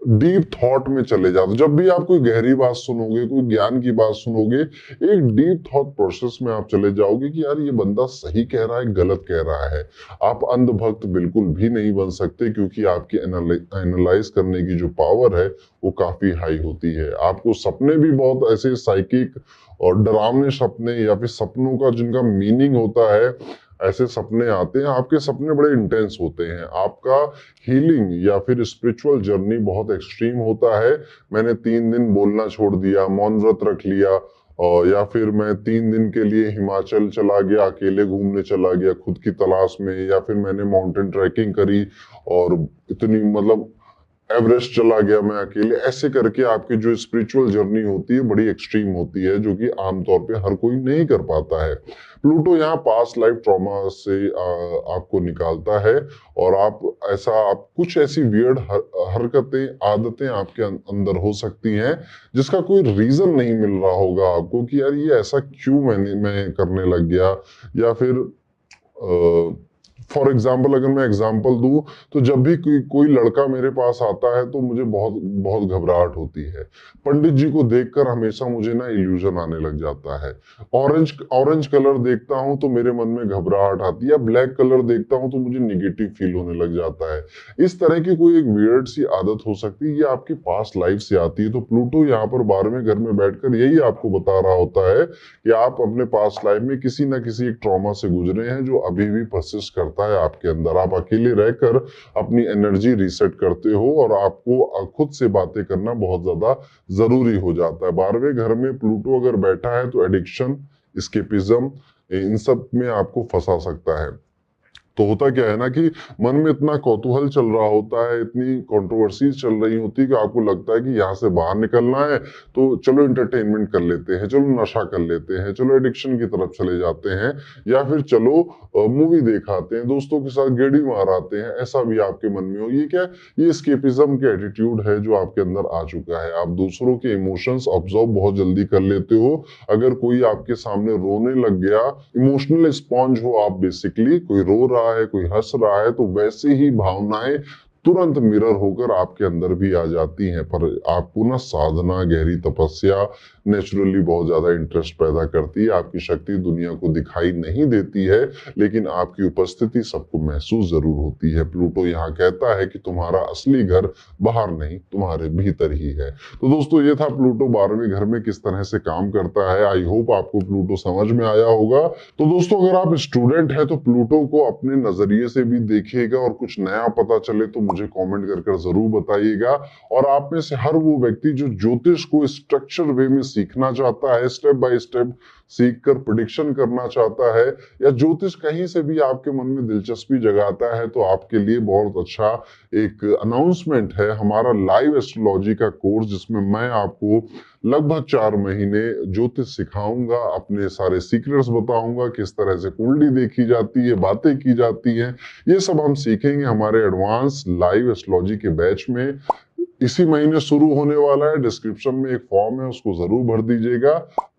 डीप थॉट में चले जाते हो। जब भी आप कोई गहरी बात सुनोगे, कोई ज्ञान की बात सुनोगे, एक डीप थॉट प्रोसेस में आप चले जाओगे कि यार ये बंदा सही कह रहा है, गलत कह रहा है। आप अंधभक्त बिल्कुल भी नहीं बन सकते, क्योंकि आपकी एनालाइज करने की जो पावर है वो काफी हाई होती है। आपको सपने भी बहुत ऐसे साइकिक और डरावने सपने, या फिर सपनों का जिनका मीनिंग होता है, ऐसे सपने आते हैं। आपके सपने बड़े इंटेंस होते हैं। आपका हीलिंग या फिर स्पिरिचुअल जर्नी बहुत एक्सट्रीम होता है। मैंने 3 दिन बोलना छोड़ दिया, मौन व्रत रख लिया, और या फिर मैं 3 दिन के लिए हिमाचल चला गया, अकेले घूमने चला गया खुद की तलाश में, या फिर मैंने माउंटेन ट्रैकिंग करी और इतनी मतलब एवरेस्ट चला गया मैं अकेले। ऐसे करके आपकी जो स्पिरिचुअल जर्नी होती है बड़ी एक्सट्रीम होती है, जो कि आमतौर पे हर कोई नहीं कर पाता है। प्लूटो यहाँ पास्ट लाइफ ट्रॉमा से आपको निकालता है, और आप ऐसा आप कुछ ऐसी वियर्ड हरकतें, आदतें आपके अंदर हो सकती हैं जिसका कोई रीजन नहीं मिल रहा होगा आपको कि यार ये ऐसा क्यों मैं करने लग गया। या फिर फॉर एग्जाम्पल अगर मैं एग्जाम्पल दूं, तो जब भी कोई लड़का मेरे पास आता है तो मुझे बहुत बहुत घबराहट होती है। पंडित जी को देखकर हमेशा मुझे ना इल्यूजन आने लग जाता है। ऑरेंज ऑरेंज कलर देखता हूं तो मेरे मन में घबराहट आती है, या ब्लैक कलर देखता हूं तो मुझे निगेटिव फील होने लग जाता है। इस तरह की कोई एक वियर्ड सी आदत हो सकती है, ये आपकी पास्ट लाइफ से आती है। तो प्लूटो यहाँ पर 12वें घर में बैठकर यही आपको बता रहा होता है कि आप अपने पास्ट लाइफ में किसी ना किसी एक ट्रॉमा से गुजरे हैं, जो अभी भी परसिस्ट करता है आपके अंदर। आप अकेले रहकर अपनी एनर्जी रीसेट करते हो, और आपको खुद से बातें करना बहुत ज्यादा जरूरी हो जाता है। 12वें घर में प्लूटो अगर बैठा है तो एडिक्शन, एस्केपिज्म, इन सब में आपको फंसा सकता है। तो होता क्या है ना कि मन में इतना कौतूहल चल रहा होता है, इतनी कंट्रोवर्सीज चल रही होती है कि आपको लगता है कि यहाँ से बाहर निकलना है तो चलो एंटरटेनमेंट कर लेते हैं, चलो नशा कर लेते हैं, चलो एडिक्शन की तरफ चले जाते हैं, या फिर चलो मूवी देख आते हैं, दोस्तों के साथ गेड़ी मार आते हैं। ऐसा भी आपके मन में हो, ये क्या, ये एस्केपिज्म के एटीट्यूड है जो आपके अंदर आ चुका है। आप दूसरों के इमोशंस ऑब्जर्व बहुत जल्दी कर लेते हो। अगर कोई आपके सामने रोने लग गया, इमोशनल स्पॉन्ज हो आप बेसिकली, कोई रो रहा है, कोई हंस रहा है, तो वैसे ही भावनाएं तुरंत मिरर होकर आपके अंदर भी आ जाती हैं। पर आपको ना साधना, गहरी तपस्या नेचुरली बहुत ज्यादा इंटरेस्ट पैदा करती है। आपकी शक्ति दुनिया को दिखाई नहीं देती है, लेकिन आपकी उपस्थिति सबको महसूस जरूर होती है। प्लूटो यहाँ कहता है कि तुम्हारा असली घर बाहर नहीं, तुम्हारे भीतर ही है। तो दोस्तों ये था प्लूटो 12वें घर में किस तरह से काम करता है। आई होप आपको प्लूटो समझ में आया होगा। तो दोस्तों अगर आप स्टूडेंट हैं तो प्लूटो को अपने नजरिए से भी देखिएगा, और कुछ नया पता चले तो मुझे कमेंट कर जरूर बताइएगा। और आप में से हर वो व्यक्ति जो ज्योतिष को स्ट्रक्चर वे में सीखना चाहता है, स्टेप बाय स्टेप सीख कर प्रिडिक्शन करना चाहता है, या ज्योतिष कहीं से भी आपके मन में दिलचस्पी जगाता है, तो आपके लिए बहुत अच्छा एक अनाउंसमेंट है हमारा लाइव एस्ट्रोलॉजी का कोर्स, जिसमें मैं आपको लगभग 4 महीने ज्योतिष सिखाऊंगा, अपने सारे सीक्रेट्स बताऊंगा, किस तरह से कुंडली देखी जाती है, बातें की जाती हैं, ये सब हम सीखेंगे हमारे एडवांस लाइव एस्ट्रोलॉजी के बैच में। इसी महीने शुरू होने वाला है। डिस्क्रिप्शन में एक फॉर्म है, उसको जरूर भर दीजिएगा,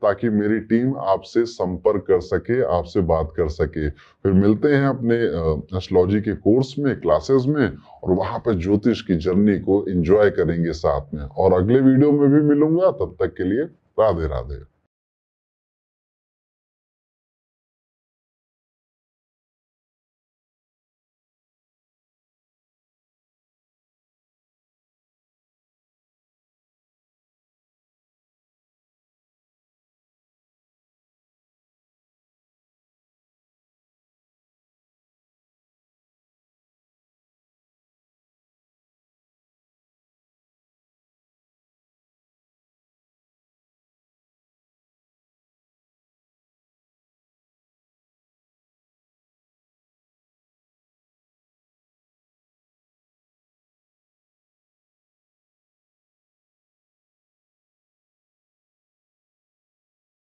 ताकि मेरी टीम आपसे संपर्क कर सके, आपसे बात कर सके। फिर मिलते हैं अपने एस्ट्रोलॉजी के कोर्स में, क्लासेस में, और वहां पर ज्योतिष की जर्नी को एंजॉय करेंगे साथ में। और अगले वीडियो में भी मिलूंगा, तब तक के लिए राधे राधे।